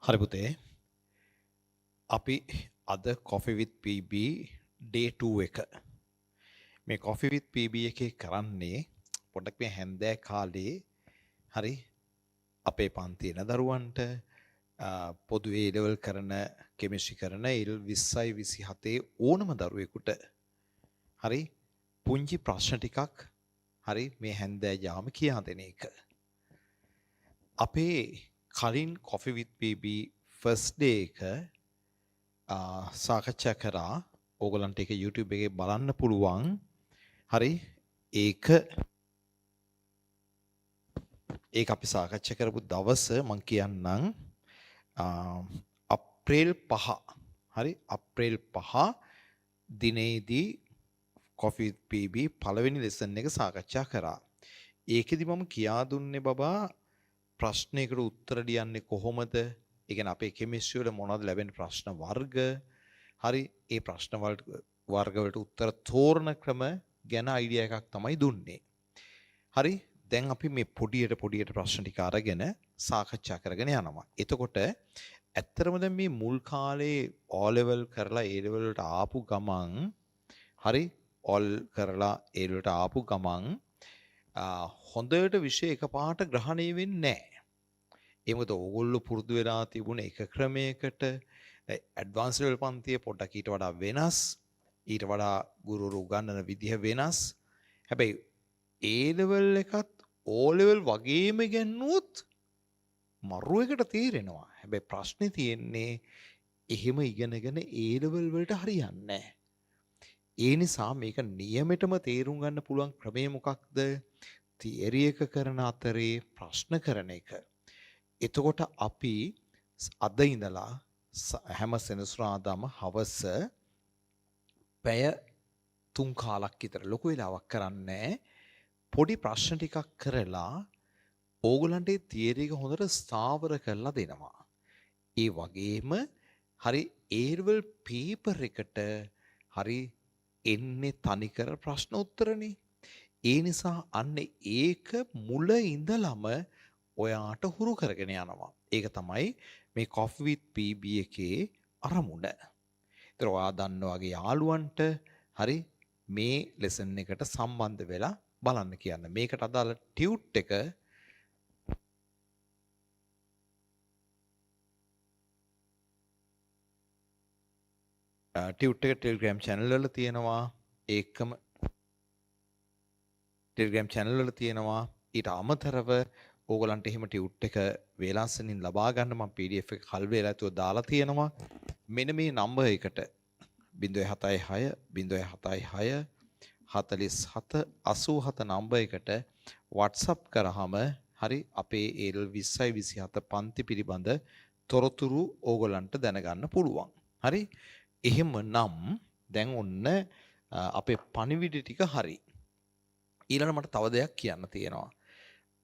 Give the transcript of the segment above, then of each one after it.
හරි පුතේ අපි අද Coffee with PB day 2 එක මේ Coffee with PB එකේ කරන්නේ පොඩ්ඩක් මේ හැන්දෑ කාලේ හරි අපේ පන්තියේ යන දරුවන්ට පොදු A level කරන කෙමිස්ට්‍රි කරන ඉල් 20යි 27 ඕනම දරුවෙකුට හරි පුංචි ප්‍රශ්න ටිකක් හරි මේ හැන්දෑ යාම කියා දෙන එක අපේ කලින් Coffee with PB first day එක සාකච්ඡා කරා ඕගලන්ට ඒක YouTube එකේ බලන්න පුළුවන් හරි ඒක අපි සාකච්ඡා කරපු දවස මම කියන්නම් අප්‍රේල් 5 හරි අප්‍රේල් 5 දිනේදී Coffee with PB පළවෙනි ලෙසන් එක සාකච්ඡා කරා ඒකෙදි මම කියා දුන්නේ බබා ප්‍රශ්නයකට උත්තර ලියන්නේ කොහොමද ඒ කියන්නේ අපේ කෙමිස්ට්‍රි වල මොනවද ලැබෙන ප්‍රශ්න වර්ග හරි ඒ ප්‍රශ්න වර්ග වලට උත්තර තෝරන ක්‍රම ගැන අයිඩියා එකක් තමයි දුන්නේ හරි දැන් අපි මේ පොඩියට ප්‍රශ්න ටික අරගෙන සාකච්ඡා කරගෙන යනවා එතකොට ඇත්තරම දැන් මේ මුල් කාලේ O level කරලා A level වලට ආපු ගමන් හරි all කරලා A level වලට ආපු ගමන් හොඳට විෂය එකපාරට ග්‍රහණය වෙන්නේ නැහැ ඒ මොකද ඕගොල්ලෝ පුරුදු වෙලා තිබුණ එක ක්‍රමයකට ඇඩ්වාන්ස් ලෙවල් පන්තිය පොඩ්ඩක් ඊට වඩා වෙනස් ඊට වඩා ගුරුවරු උගන්වන විදිහ වෙනස් හැබැයි A level එකත් O level වගේම ගන්නොත් මරු එකට තීරෙනවා හැබැයි ප්‍රශ්නේ තියෙන්නේ එහෙම ඉගෙනගෙන A level වලට හරියන්නේ නැහැ ඒ නිසා මේක නියමෙටම තේරුම් ගන්න පුළුවන් ක්‍රමය මොකක්ද තියරි එක කරන අතරේ ප්‍රශ්න කරන එක එතකොට අපි අද ඉඳලා හැම සෙනසුරාදාම හවස පැය 3 කාලක් විතර ලොකු වෙලාවක් කරන්නේ පොඩි ප්‍රශ්න ටිකක් කරලා ඕගොල්ලන්ට ඒ තියරි එක හොඳට ස්ථාවර කරලා දෙනවා. ඒ වගේම හරි ඒර්වල් පේපර් එකට හරි එන්නේ තනිකර ප්‍රශ්න උත්තරනේ. ඒ නිසා අන්න ඒක මුල ඉඳලම ඔයාට හුරු කරගෙන යනවා. ඒක තමයි මේ Coffee with PB එකේ අරමුණ. ඒතර ඔයා දන්නවාගේ යාළුවන්ට හරි මේ ලෙසන් එකට සම්බන්ධ වෙලා බලන්න කියන්න. මේකට අදාළ ටියුට් එක Telegram channel වල තියෙනවා. ඒකම Telegram channel වල තියෙනවා. ඊට අමතරව ඕගලන්ට එහෙම ටියුට් එක වේලාසනින් ලබා ගන්න මම PDF එක කල් වේලා තුව දාලා තියෙනවා මෙන්න මේ නම්බර් එකට 076 076 47 87 නම්බර් එකට WhatsApp කරාම හරි අපේ AL 20යි 27 පන්ති පිළිබඳ තොරතුරු ඕගලන්ට දැනගන්න පුළුවන් හරි එහෙමනම් දැන් ඔන්න අපේ පණිවිඩ ටික හරි ඊළඟ මට තව දෙයක් කියන්න තියෙනවා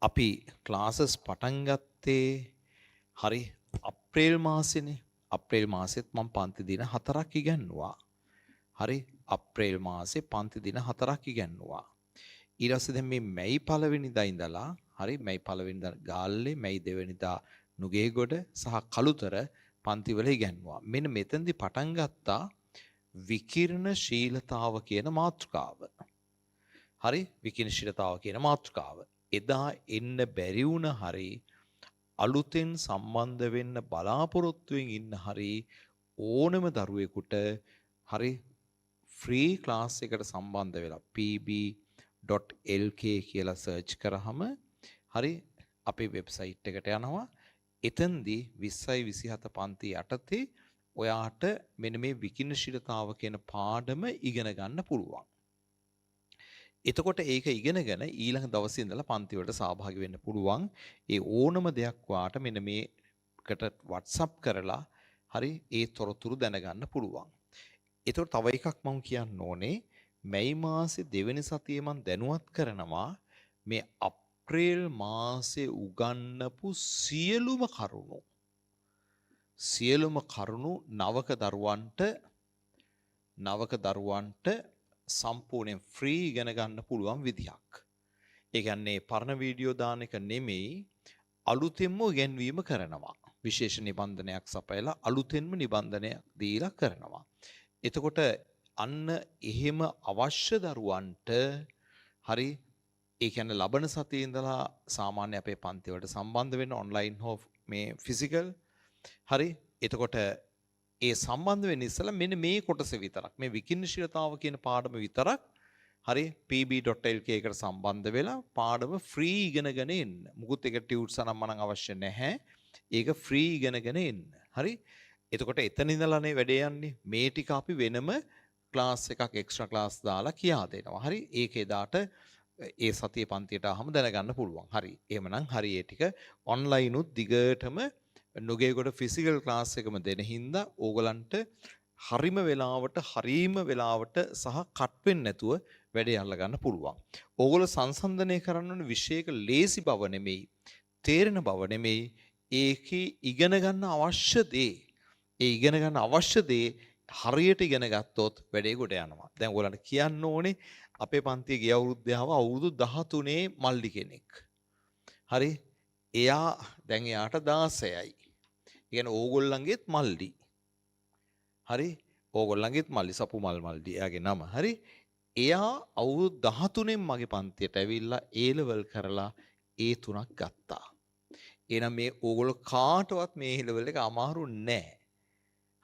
අපි ක්ලාසස් පටන් ගත්තේ හරි අප්‍රේල් මාසෙනේ අප්‍රේල් මාසෙත් මම පන්ති දින 4ක් ඉගෙනුවා හරි අප්‍රේල් මාසේ පන්ති දින 4ක් ඉගෙනුවා ඊට පස්සේ දැන් මේ මැයි පළවෙනිදා ඉඳලා හරි මැයි පළවෙනිදා ගාල්ලේ මැයි දෙවෙනිදා නුගේගොඩ සහ කළුතර පන්තිවල ඉගෙනුවා මෙන්න මෙතෙන්දි පටන් ගත්තා විකිරණශීලතාව කියන මාතෘකාව හරි විකිරණශීලතාව කියන මාතෘකාව එදා එන්න බැරි වුණ හරි අලුතෙන් සම්බන්ධ වෙන්න බලාපොරොත්තුවෙන් ඉන්න හරි ඕනම දරුවෙකුට හරි ෆ්‍රී ක්ලාස් එකට සම්බන්ධ වෙලා pb.lk කියලා සර්ච් කරාම හරි අපේ වෙබ්සයිට් එකට යනවා එතෙන්දී 20යි 27 පන්ති යටතේ ඔයාට මෙන්න මේ විකිරණශීලතාව කියන පාඩම ඉගෙන ගන්න පුළුවන් එතකොට ඒක ඉගෙනගෙන ඊළඟ දවසේ ඉඳලා පන්ති වලට සහභාගී වෙන්න පුළුවන්. ඒ ඕනම දෙයක් වාට මෙන්න මේකට WhatsApp කරලා හරි ඒ තොරතුරු දැනගන්න පුළුවන්. ඒතකොට තව එකක් මම කියන්න ඕනේ මැයි මාසේ දෙවෙනි සතියේ මම දැනුවත් කරනවා මේ අප්‍රේල් මාසේ උගන්වපු සියලුම කරුණු නවක දරුවන්ට සම්පූර්ණයෙන් ෆ්‍රී ඉගෙන ගන්න පුළුවන් විදියක්. ඒ කියන්නේ පරණ වීඩියෝ දාන එක නෙමෙයි අලුතෙන්ම ඉගෙනවීම කරනවා. විශේෂ නිබන්ධනයක් සපයලා අලුතෙන්ම නිබන්ධනයක් දීලා කරනවා. එතකොට අන්න එහෙම අවශ්‍ය දරුවන්ට හරි ඒ කියන්නේ ලබන සතියේ ඉඳලා සාමාන්‍ය අපේ පන්ති වලට සම්බන්ධ වෙන්න ඔන්ලයින් හෝ මේ ෆිසිකල් හරි එතකොට ඒ සම්බන්ධ වෙන්න ඉස්සලා මෙන්න මේ කොටස විතරක් මේ විකින්නශීලතාව කියන පාඩම විතරක් හරි pb.lk එකට සම්බන්ධ වෙලා පාඩම ෆ්‍රී ඉගෙනගෙන එන්න. මුකුත් එක ටියුට්ස් අනම්මනම් අවශ්‍ය නැහැ. ඒක ෆ්‍රී ඉගෙනගෙන එන්න. හරි? එතකොට එතන ඉඳලානේ වැඩේ යන්නේ. මේ ටික අපි වෙනම ක්ලාස් එකක් එක්ස්ට්‍රා ක්ලාස් දාලා කියා දෙනවා. හරි? ඒක එදාට ඒ සතියේ පන්තියට ආවම දැනගන්න පුළුවන්. හරි. එහෙමනම් හරි ඒ ටික ඔන්ලයින් උත් දිගටම නුගේගොඩ ෆිසිකල් ක්ලාස් එකම දෙන හින්දා ඕගලන්ට හරිම වෙලාවට සහ කට් වෙන්නේ නැතුව වැඩේ අල්ලගන්න පුළුවන්. ඕගොල්ලෝ සංසන්දනය කරන්න ඕන විෂයක ලේසි බව නෙමෙයි, තේරෙන බව නෙමෙයි, ඒකේ ඉගෙන ගන්න අවශ්‍ය දේ. ඒ ඉගෙන ගන්න අවශ්‍ය දේ හරියට ඉගෙන ගත්තොත් වැඩේ ගොඩ යනවා. දැන් ඕගොල්ලන්ට කියන්න ඕනේ අපේ පන්තියේ ගිය අවුරුද්දේ ආව අවුරුදු 13 මල්ලි කෙනෙක්. හරි? දැන් එයාට 16යි. ඒ කියන්නේ ඕගොල්ලන්ගේත් මල්ලි. හරි? ඕගොල්ලන්ගේත් මල්ලි සපු මල්ලි එයාගේ නම. හරි? එයා අවුරුදු 13න් මගේ පන්තියට ඇවිල්ලා A level කරලා A3ක් ගත්තා. එහෙනම් මේ ඕගොල්ලෝ කාටවත් මේ A level එක අමාරු නෑ.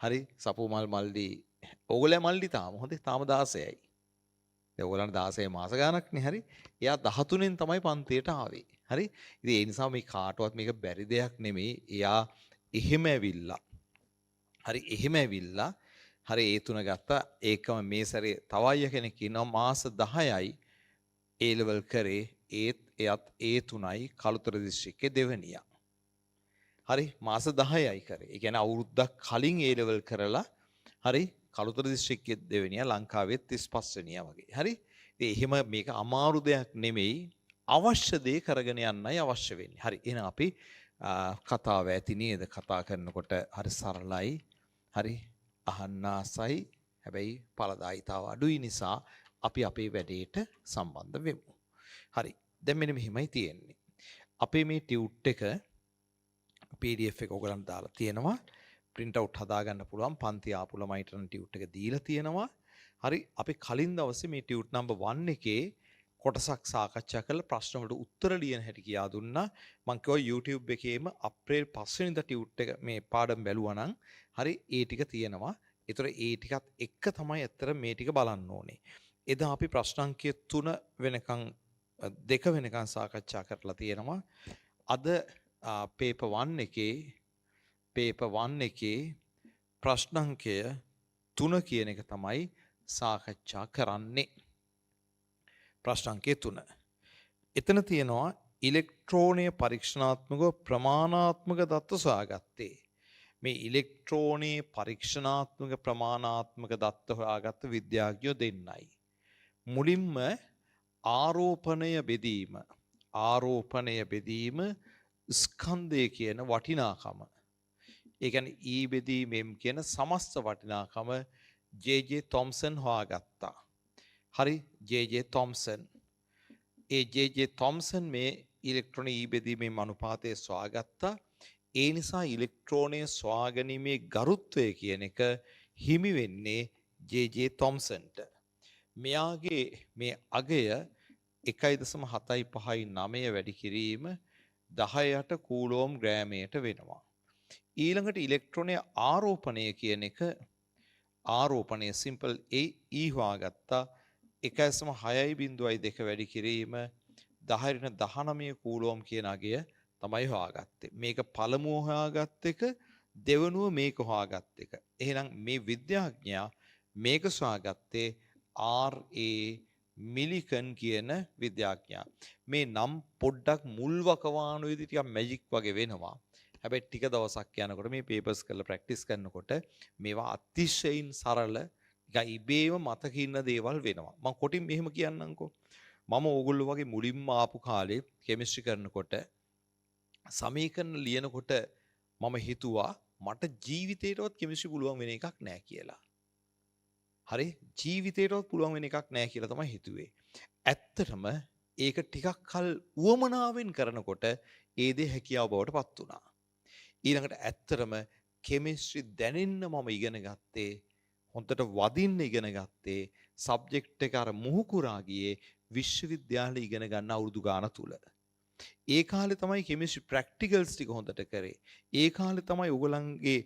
හරි? සපු මල්ලි ඕගොල්ලෝ මල්ලි තාම හොඳේ තාම 16යි. දැන් ඕගොල්ලන්ට 16 මාස ගානක්නේ හරි? එයා 13න් තමයි පන්තියට ආවේ. හරි? ඉතින් ඒ නිසා මේ කාටවත් මේක බැරි දෙයක් නෙමෙයි. එයා එහෙම ඇවිල්ලා හරි එහෙම ඇවිල්ලා හරි A3 ගත්තා. ඒකම මේ සැරේ තව අය කෙනෙක් ඉන්නවා මාස 10යි A level කරේ. එයත් A3යි කළුතර දිස්ත්‍රික්කේ දෙවනියා. හරි මාස 10යි කරේ. ඒ කියන්නේ අවුරුද්දක් කලින් A level කරලා හරි කළුතර දිස්ත්‍රික්කේ දෙවනියා ලංකාවේ 35 වෙනියා වගේ. හරි? ඉතින් එහෙම මේක අමාරු දෙයක් නෙමෙයි. අවශ්‍ය දේ කරගෙන යන්නයි අවශ්‍ය වෙන්නේ. හරි. එහෙනම් අපි කතාව ඇති නේද? කතා කරනකොට හරි සරලයි. හරි අහන්න ආසයි. හැබැයි ඵලදායිතාව අඩුයි නිසා අපි අපේ වැඩේට සම්බන්ධ වෙමු. හරි. දැන් මෙන්න මෙහිමයි තියෙන්නේ. අපේ මේ ටියුට් එක PDF එක ඔයගලන්ට දාලා තියෙනවා. print out හදාගන්න පුළුවන්. පන්ති ආපු ළමයිට ටියුට් එක දීලා තියෙනවා. හරි අපි කලින් දවසේ මේ ටියුට් නම්බර් 1 එකේ කොටසක් සාකච්ඡා කරලා ප්‍රශ්න වලට උත්තර ලියන හැටි කියා දුන්නා. මම කිව්වා YouTube එකේම අප්‍රේල් 5 වෙනිදා ටියුට් එක මේ පාඩම් බැලුවා නම් හරි ඒ ටික තියෙනවා. ඒතර ඒ ටිකත් එක්ක තමයි ඇත්තට මේ ටික බලන්න ඕනේ. එදා අපි ප්‍රශ්න අංකය 3 වෙනකන් 2 වෙනකන් සාකච්ඡා කරලා තියෙනවා. අද paper 1 එකේ ප්‍රශ්න අංකය 3 කියන එක තමයි සාකච්ඡා කරන්නේ. ප්‍රශ්න අංකය 3. එතන තියෙනවා ඉලෙක්ට්‍රෝනීය පරීක්ෂණාත්මකව ප්‍රමාණාත්මක දත්ත සොයාගත්තේ. මේ ඉලෙක්ට්‍රෝනීය පරීක්ෂණාත්මක ප්‍රමාණාත්මක දත්ත හොයාගත්ත විද්‍යාඥයෝ දෙන්නයි. මුලින්ම ආරෝපණය බෙදීම ස්කන්ධය කියන වටිනාකම. ඒ කියන්නේ E බෙදීම M කියන සමස්ත වටිනාකම J.J. තොම්සන් හොයාගත්තා. හරි J.J. තොම්සන්. ඒ J.J. තොම්සන් මේ ඉලෙක්ට්‍රෝන E බෙදීමේ අනුපාතය සොයාගත්තා. ඒ නිසා ඉලෙක්ට්‍රෝනය සොයාගැනීමේ ගරුත්වය කියන එක හිමි වෙන්නේ J.J. තොම්සන්ට. මෙයාගේ මේ අගය 1.759 වැඩි කිරීම 18 කූලෝම් ග්‍රෑමයට වෙනවා. ඊළඟට ඉලෙක්ට්‍රෝනය ආරෝපණය කියන එක ආරෝපණය සිම්පල් E හොයාගත්තා 1.6.2 වැඩි කිරීම 10-19 කූලෝම් කියන අගය තමයි හොයාගත්තේ. මේක පළමුව හොයාගත් එක දෙවනුව මේක හොයාගත් එක. එහෙනම් මේ විද්‍යාඥයා මේක සොයාගත්තේ R.A. මිලිකන් කියන විද්‍යාඥයා. මේ නම් පොඩ්ඩක් මුල් වකවානු විදි ටිකක් මැජික් වගේ වෙනවා. හැබැයි ටික දවසක් යනකොට මේ පේපර්ස් කරලා ප්‍රැක්ටිස් කරනකොට මේවා අතිශයින් සරල නිකන් ඉබේම මතක ඉන්න දේවල් වෙනවා. මම කොටින් මෙහෙම කියන්නම්කෝ. මම ඕගොල්ලෝ වගේ මුලින්ම ආපු කාලේ කෙමිස්ට්‍රි කරනකොට සමීකරණ ලියනකොට මම හිතුවා මට ජීවිතේටවත් කෙමිස්ට්‍රි පුළුවන් වෙන එකක් නෑ කියලා. හරි ජීවිතේටවත් පුළුවන් වෙන එකක් නෑ කියලා තමයි හිතුවේ. ඇත්තටම ඒක ටිකක් කල් උවමනාවෙන් කරනකොට ඒ දේ හැකියාව බවට පත් වුණා. ඊළඟට ඇත්තටම කෙමිස්ට්‍රි දැනෙන්න මම ඉගෙන ගත්තේ හොඳට වදින්න ඉගෙන ගත්තේ සබ්ජෙක්ට් එක අර මුහුකුරා ගියේ විශ්වවිද්‍යාලේ ඉගෙන ගන්න අවුරුදු ගාන තුල. ඒ කාලේ තමයි කෙමිස්ට්‍රි ප්‍රැක්ටිකල්ස් ටික හොඳට කරේ. ඒ කාලේ තමයි ඕගලන්ගේ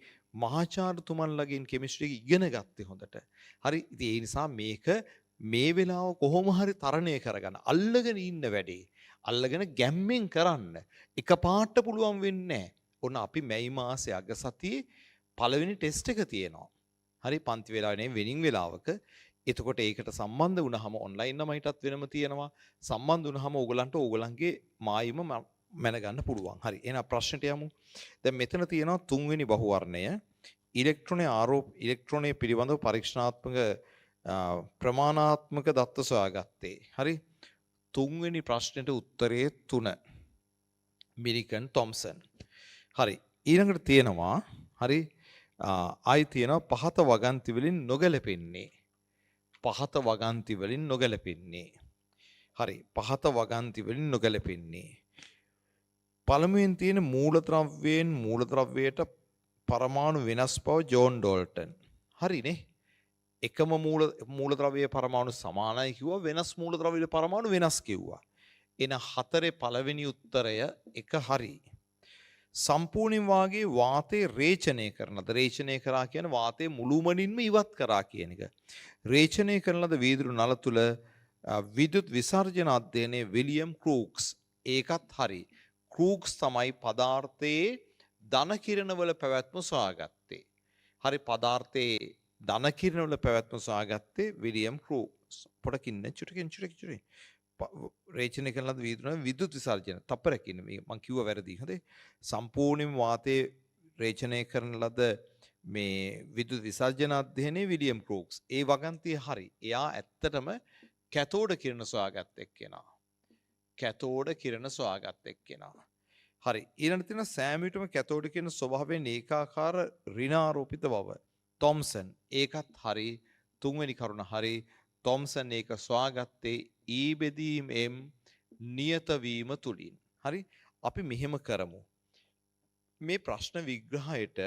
මහාචාර්යතුමන්ලගෙන් කෙමිස්ට්‍රි එක ඉගෙන ගත්තේ හොඳට. හරි ඉතින් ඒ නිසා මේක මේ වෙලාව කොහොම හරි තරණය කරගන්න. අල්ලගෙන ඉන්න වැඩේ. අල්ලගෙන ගැම්මෙන් කරන්න. එකපාරට පුළුවන් වෙන්නේ නැහැ. ඔන්න අපි මැයි මාසේ අග සතියේ පළවෙනි ටෙස්ට් එක තියෙනවා. හරි පන්ති වෙලාවේ නෙවෙයි වෙනින් වෙලාවක. එතකොට ඒකට සම්බන්ධ වුණාම ඔන්ලයින් ළමයිටත් වෙනම තියෙනවා. සම්බන්ධ වුණාම ඕගලන්ට ඕගලන්ගේ මායිම මැනගන්න පුළුවන්. හරි. එහෙනම් ප්‍රශ්නෙට යමු. දැන් මෙතන තියෙනවා තුන්වෙනි බහුවර්ණය. ඉලෙක්ට්‍රෝනයේ පිළිබඳව පරීක්ෂණාත්මක ප්‍රමාණාත්මක දත්ත සොයාගත්තේ. හරි. තුන්වෙනි ප්‍රශ්නෙට උත්තරේ 3. මිලිකන් තොම්සන්. හරි. ඊළඟට තියෙනවා හරි ආයි තියෙනවා පහත වගන්ති වලින් නොගැලපෙන්නේ. පහත වගන්ති වලින් නොගැලපෙන්නේ. හරි. පහත වගන්ති වලින් නොගැලපෙන්නේ. පළමුවෙන් තියෙන මූලද්‍රව්‍යයෙන් මූලද්‍රව්‍යයට පරමාණු වෙනස් බව ජෝන් ඩෝල්ටන්. හරිනේ. එකම මූලද්‍රව්‍යයේ පරමාණු සමානයි කිව්වා වෙනස් මූලද්‍රව්‍යයේ පරමාණු වෙනස් කිව්වා. එන 4 පළවෙනි උත්තරය එක හරි. සම්පූර්ණයෙන් වාගේ වාතය රේචනය කරනද රේචනය කරා කියන වාතය මුළුමනින්ම ඉවත් කරා කියන එක. රේචනය කරන ලද වීදුරු නල තුල විදුලත් විසර්ජන අධ්‍යයනයේ විලියම් ක්‍රූක්ස් ඒකත් හරි. ක්‍රූක්ස් තමයි පදාර්ථයේ ධන කිරණවල පැවැත්ම සොයාගත්තේ. හරි පදාර්ථයේ ධන කිරණවල පැවැත්ම සොයාගත්තේ විලියම් ක්‍රූක්ස්. පොඩකින් චුටකින් රේචනය කරන ලද වීදුරු නල විදුලත් විසර්ජන තප්පරකින් මම කිව්වා වැරදි. හරි. සම්පූර්ණයෙන් වාතයේ රේචනය කරන ලද මේ විදුලත් විසර්ජන අධ්‍යයනයේ විලියම් ක්‍රූක්ස්. ඒ වගන්තිය හරි. එයා ඇත්තටම කැතෝඩ කිරණ සොයාගත් එක්කෙනා. කැතෝඩ කිරණ සොයාගත් එක්කෙනා. හරි. ඊළඟට තියෙන සෑම විටම කැතෝඩ කිරණ ස්වභාවයෙන් ඒකාකාර ඍණාරෝපිත බව. තොම්සන් ඒකත් හරි. තුන්වෙනි කරුණ හරි. තොම්සන් ඒක සොයාගත්තේ ඊ බෙදීම් M නියත වීම තුලින්. හරි. අපි මෙහෙම කරමු. මේ ප්‍රශ්න විග්‍රහයට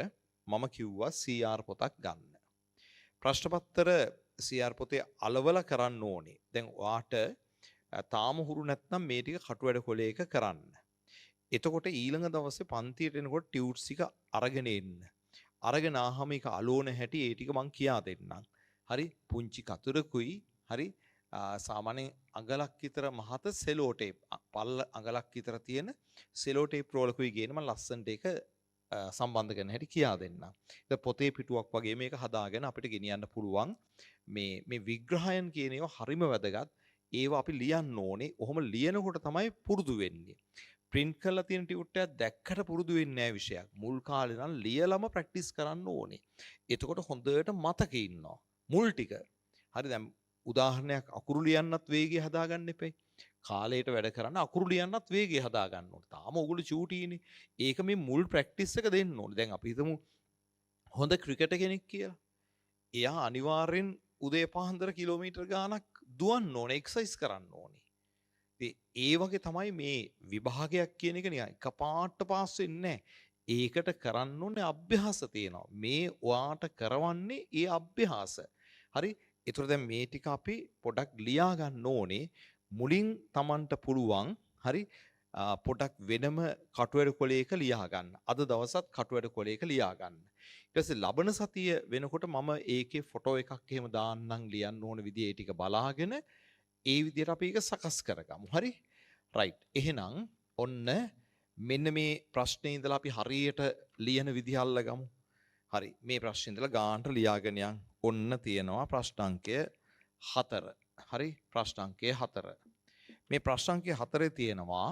මම කිව්වා CR පොතක් ගන්න. ප්‍රශ්න පත්‍ර CR පොතේ අලවල කරන්න ඕනේ. දැන් ඔයාට තාම හුරු නැත්නම් මේ ටික කටුවැඩ කොලයක කරන්න. එතකොට ඊළඟ දවසේ පන්තියට එනකොට ටියුට්ස් ටික අරගෙන එන්න. අරගෙන ආවම ඒක අලෝන හැටි ඒ ටික මං කියා දෙන්නම්. හරි පුංචි කතුරකුයි හරි සාමාන්‍යයෙන් අඟලක් විතර මහත සෙලෝ ටේප් පල්ල අඟලක් විතර තියෙන සෙලෝ ටේප් රෝලකුයි ගේන මම ලස්සනට ඒක සම්බන්ධ කරන හැටි කියා දෙන්නම්. ඒක පොතේ පිටුවක් වගේ මේක හදාගෙන අපිට ගෙනියන්න පුළුවන්. මේ විග්‍රහයන් කියන ඒවා හරිම වැදගත්. ඒවා අපි ලියන්න ඕනේ. ඔහොම ලියනකොට තමයි පුරුදු වෙන්නේ. ප්‍රින්ට් කරලා තියෙන ටියුට් එකක් දැක්කට පුරුදු වෙන්නේ නැහැ විෂයක්. මුල් කාලේ නම් ලියලම ප්‍රැක්ටිස් කරන්න ඕනේ. එතකොට හොඳට මතකෙ ඉන්නවා. මුල් ටික. හරි දැන් උදාහරණයක් අකුරු ලියන්නත් වේගය හදාගන්න එපේ. කාලයට වැඩ කරන්න අකුරු ලියන්නත් වේගය හදාගන්න ඕනේ. තාම ඔයගොල්ලෝ චූටිනේ. ඒක මේ මුල් ප්‍රැක්ටිස් එක දෙන්න ඕනේ. දැන් අපි හිතමු හොඳ ක්‍රිකටර් කෙනෙක් කියලා. එයා අනිවාර්යෙන් උදේ පාන්දර කිලෝමීටර් ගාණක් දුවන්න ඕනේ, එක්සර්සයිස් කරන්න ඕනේ. ඒ වගේ තමයි මේ විභාගයක් කියන එක නිකන් එකපාරට පාස් වෙන්නේ නැහැ. ඒකට කරන්න ඕනේ අභ්‍යාස තියෙනවා. මේ ඔයාට කරවන්නේ ඒ අභ්‍යාස. හරි. ඒතර දැන් මේ ටික අපි පොඩක් ලියා ගන්න ඕනේ. මුලින් Tamanට පුළුවන් හරි පොඩක් වෙනම කටුවැඩ කොලයක ලියා ගන්න. අද දවසත් කටුවැඩ කොලයක ලියා ගන්න. ඊට පස්සේ ලබන සතිය වෙනකොට මම ඒකේ ෆොටෝ එකක් එහෙම දාන්නම් ලියන්න ඕන විදිය ඒ ටික බලාගෙන ඒ විදියට අපි ඒක සකස් කරගමු. හරි? රයිට්. එහෙනම් ඔන්න මෙන්න මේ ප්‍රශ්නේ ඉඳලා අපි හරියට ලියන විදිහ අල්ලගමු. හරි. මේ ප්‍රශ්නේ ඉඳලා ගානට ලියාගෙන යන්. ඔන්න තියෙනවා ප්‍රශ්න අංකය 4. හරි? ප්‍රශ්න අංකය 4. මේ ප්‍රශ්න අංකය 4 තියෙනවා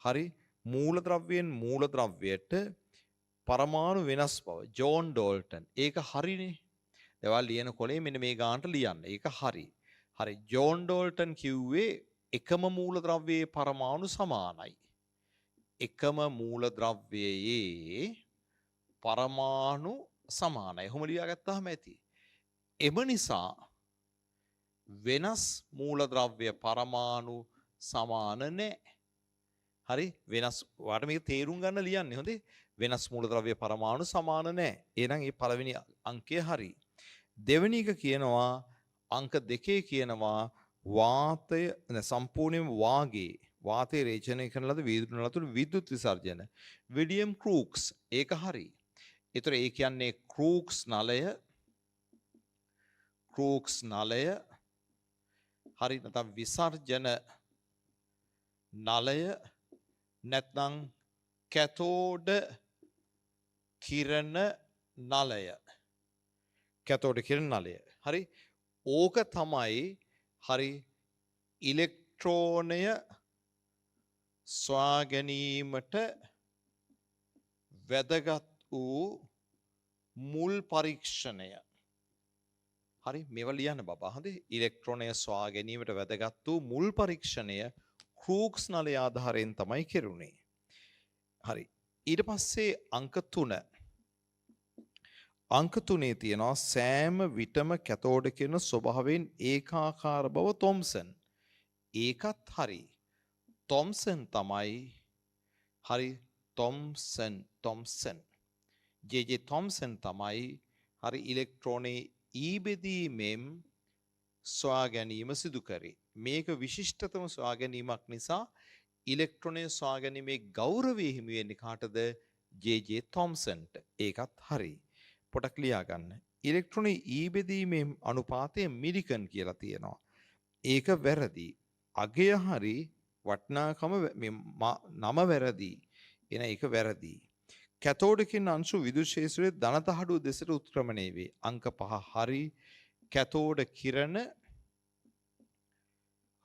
හරි මූලද්‍රව්‍යයෙන් මූලද්‍රව්‍යයට පරමාණු වෙනස් බව. John Dalton. ඒක හරිනේ. ඒවා ලියන කොලේ මෙන්න මේ ගානට ලියන්න. ඒක හරි. හරි ජෝන් ඩෝල්ටන් කිව්වේ එකම මූලද්‍රව්‍යයේ පරමාණු සමානයි. එකම මූලද්‍රව්‍යයේ පරමාණු සමානයි. එහෙම ලියාගත්තාම ඇති. එම නිසා වෙනස් මූලද්‍රව්‍ය පරමාණු සමාන නැහැ. හරි වෙනස් වාට මේක තේරුම් ගන්න ලියන්නේ හොඳේ. වෙනස් මූලද්‍රව්‍ය පරමාණු සමාන නැහැ. එහෙනම් මේ පළවෙනි අංකය හරි. දෙවෙනි එක කියනවා අංක 2 කියනවා වාතය සම්පූර්ණයෙන්ම වාතයේ රේචනය කරන ලද වීදුරු නළතුළු විද්‍යුත් විසර්ජන. විලියම් ක්‍රූක්ස් ඒක හරි. ඒතර ඒ කියන්නේ ක්‍රූක්ස් නලය හරි නැත්නම් විසර්ජන නලය නැත්නම් කැතෝඩ කිරණ නලය. කැතෝඩ කිරණ නලය. හරි. ඕක තමයි හරි ඉලෙක්ට්‍රෝනය සොයා ගැනීමට වැදගත් වූ මුල් පරීක්ෂණය. හරි මේවා ලියන්න බබා. හරි ඉලෙක්ට්‍රෝනය සොයා ගැනීමට වැදගත් වූ මුල් පරීක්ෂණය ක්‍රූක්ස් නලය ආධාරයෙන් තමයි කෙරුණේ. හරි ඊට පස්සේ අංක 3 තියෙනවා සෑම විටම කැතෝඩ කියන ස්වභාවයෙන් ඒකාකාර බව තොම්සන්. ඒකත් හරි. තොම්සන් තමයි හරි තොම්සන් ජේ.ජේ තොම්සන් තමයි හරි ඉලෙක්ට්‍රෝනයේ ඊබෙදීමෙන් සොයා ගැනීම සිදු කරේ. මේක විශිෂ්ටතම සොයා ගැනීමක් නිසා ඉලෙක්ට්‍රෝනය සොයා ගැනීමේ ගෞරවය හිමි වෙන්නේ කාටද? ජේ.ජේ තොම්සන්ට. ඒකත් හරි. පොඩක් ලියා ගන්න. ඉලෙක්ට්‍රෝනයේ ඊබෙදීමේ අනුපාතය මිලිකන් කියලා තියෙනවා. ඒක වැරදි. අගය හරි වටිනාකම නම වැරදි. එන ඒක වැරදි. කැතෝඩ කියන අංශු විදුලි ක්ෂේත්‍රයේ ධනතහඩුව දෙසට උත්ක්‍රමණය වේ. අංක 5 හරි. කැතෝඩ කිරණ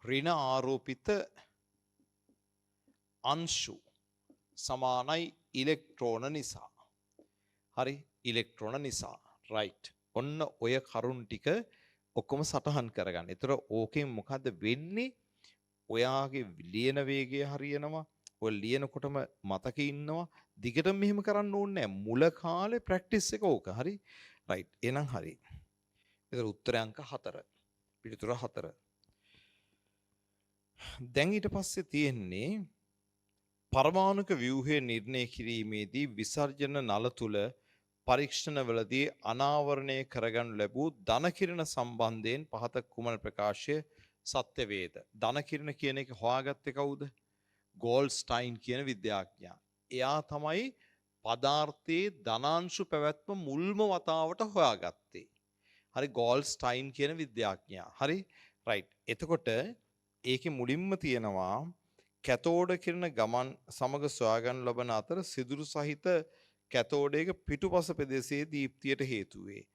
ඍණ ආරෝපිත අංශු සමානයි ඉලෙක්ට්‍රෝන නිසා. හරි ඉලෙක්ට්‍රෝන නිසා. රයිට්. ඔන්න ඔය කරුණ ටික ඔක්කොම සටහන් කරගන්න. ඒතර ඕකෙන් මොකද්ද වෙන්නේ? ඔයාගේ ලියන වේගය හරියනවා. ඔය ලියනකොටම මතක ඉන්නවා. දිගටම මෙහෙම කරන්න ඕනේ නැහැ. මුල කාලේ ප්‍රැක්ටිස් එක ඕක. හරි. රයිට්. එහෙනම් හරි. ඒතර උත්තරය අංක 4. පිළිතුර 4. දැන් ඊට පස්සේ තියෙන්නේ පරමාණුක ව්‍යුහය නිර්ණය කිරීමේදී විසර්ජන නල තුල පරීක්ෂණවලදී අනාවරණය කරගනු ලැබූ ධන කිරණ සම්බන්ධයෙන් පහත කුමන ප්‍රකාශය සත්‍ය වේද? ධන කිරණ කියන එක හොයාගත්තේ කවුද? ගෝල්ස්ටයින් කියන විද්‍යාඥයා. එයා තමයි පදාර්ථයේ ධනාංශු පැවැත්ම මුල්ම වතාවට හොයාගත්තේ. හරි ගෝල්ස්ටයින් කියන විද්‍යාඥයා. හරි රයිට්. එතකොට ඒකේ මුලින්ම තියෙනවා කැතෝඩ කිරණ ගමන් සමග සොයාගනු ලබන අතර සිදුරු සහිත කැතෝඩයක පිටුපස ප්‍රදේශයේ දීප්තියට හේතු වේ.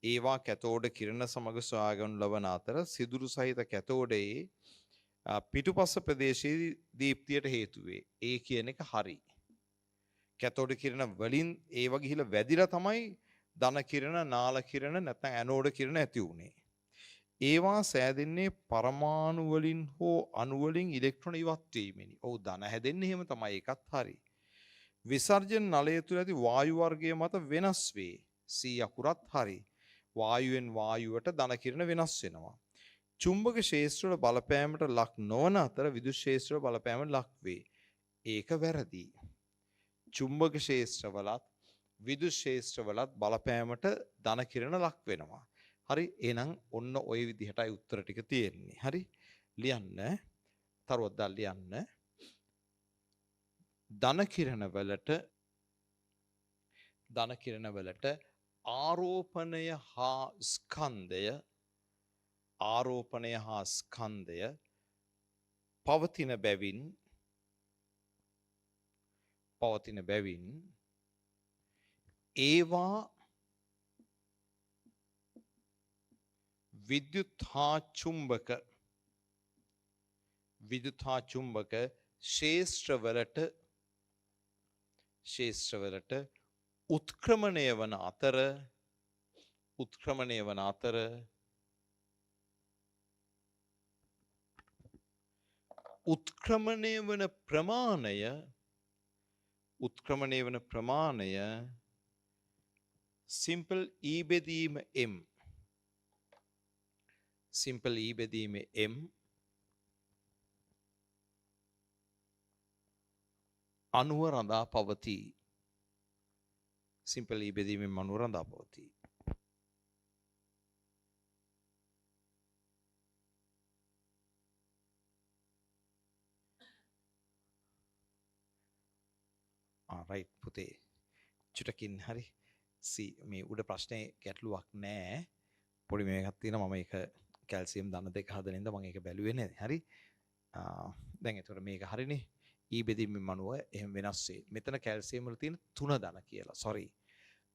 ඒවා කැතෝඩ කිරණ සමග සොයාගනු ලබන අතර සිදුරු සහිත කැතෝඩයේ පිටුපස ප්‍රදේශයේ දීප්තියට හේතු වේ. ඒ කියන එක හරි. කැතෝඩ කිරණ වලින් ඒව ගිහිලා වැදිලා තමයි ධන කිරණ, නාල කිරණ නැත්නම් ඇනෝඩ කිරණ ඇති වුනේ. ඒවා සෑදෙන්නේ පරමාණු වලින් හෝ අණු වලින් ඉලෙක්ට්‍රෝන ඉවත් වීමෙනි. ඔව් ධන හැදෙන්නේ එහෙම තමයි. ඒකත් හරි. විසර්ජන නලය තුළ ඇති වායු වර්ගය මත වෙනස් වේ. C අකුරත් හරි. වායුවෙන් වායුවට ධන කිරණ වෙනස් වෙනවා. චුම්බක ක්ෂේත්‍රවල බලපෑමට ලක් නොවන අතර විදුලි ක්ෂේත්‍රවල බලපෑමට ලක් වේ. ඒක වැරදි. චුම්බක ක්ෂේත්‍රවලත් විදුලි ක්ෂේත්‍රවලත් බලපෑමට ධන කිරණ ලක් වෙනවා. හරි එහෙනම් ඔන්න ওই විදිහටයි උත්තර ටික තියෙන්නේ. හරි ලියන්න. තරුවක් දාලා ලියන්න. ධන කිරණ වලට ආරෝපණය හා ස්කන්ධය පවතින බැවින් ඒවා විද්‍යුත් හා චුම්බක ක්ෂේත්‍රවලට උත්ක්‍රමණය වන අතර උත්ක්‍රමණය වන ප්‍රමාණය සිම්පල් ඊබෙදීම M අණුව රඳා පවතී. සිම්පල් ඊ බෙදීමෙන් මනුව රඳා පවතී. රයිට් පුතේ චුටකින් හරි මේ උඩ ප්‍රශ්නේ ගැටලුවක් නෑ. පොඩි මේකක් තියෙනවා මම ඒක කැල්සියම් දන දෙක හදන ඉඳන් මම ඒක බැලුවේ නෑ. හරි. දැන් එතකොට මේක හරිනේ. ඊ බෙදීමෙන් මනුව එහෙම වෙනස් වේ. මෙතන කැල්සියම් වල තියෙන 3 දන කියලා. සෝරි.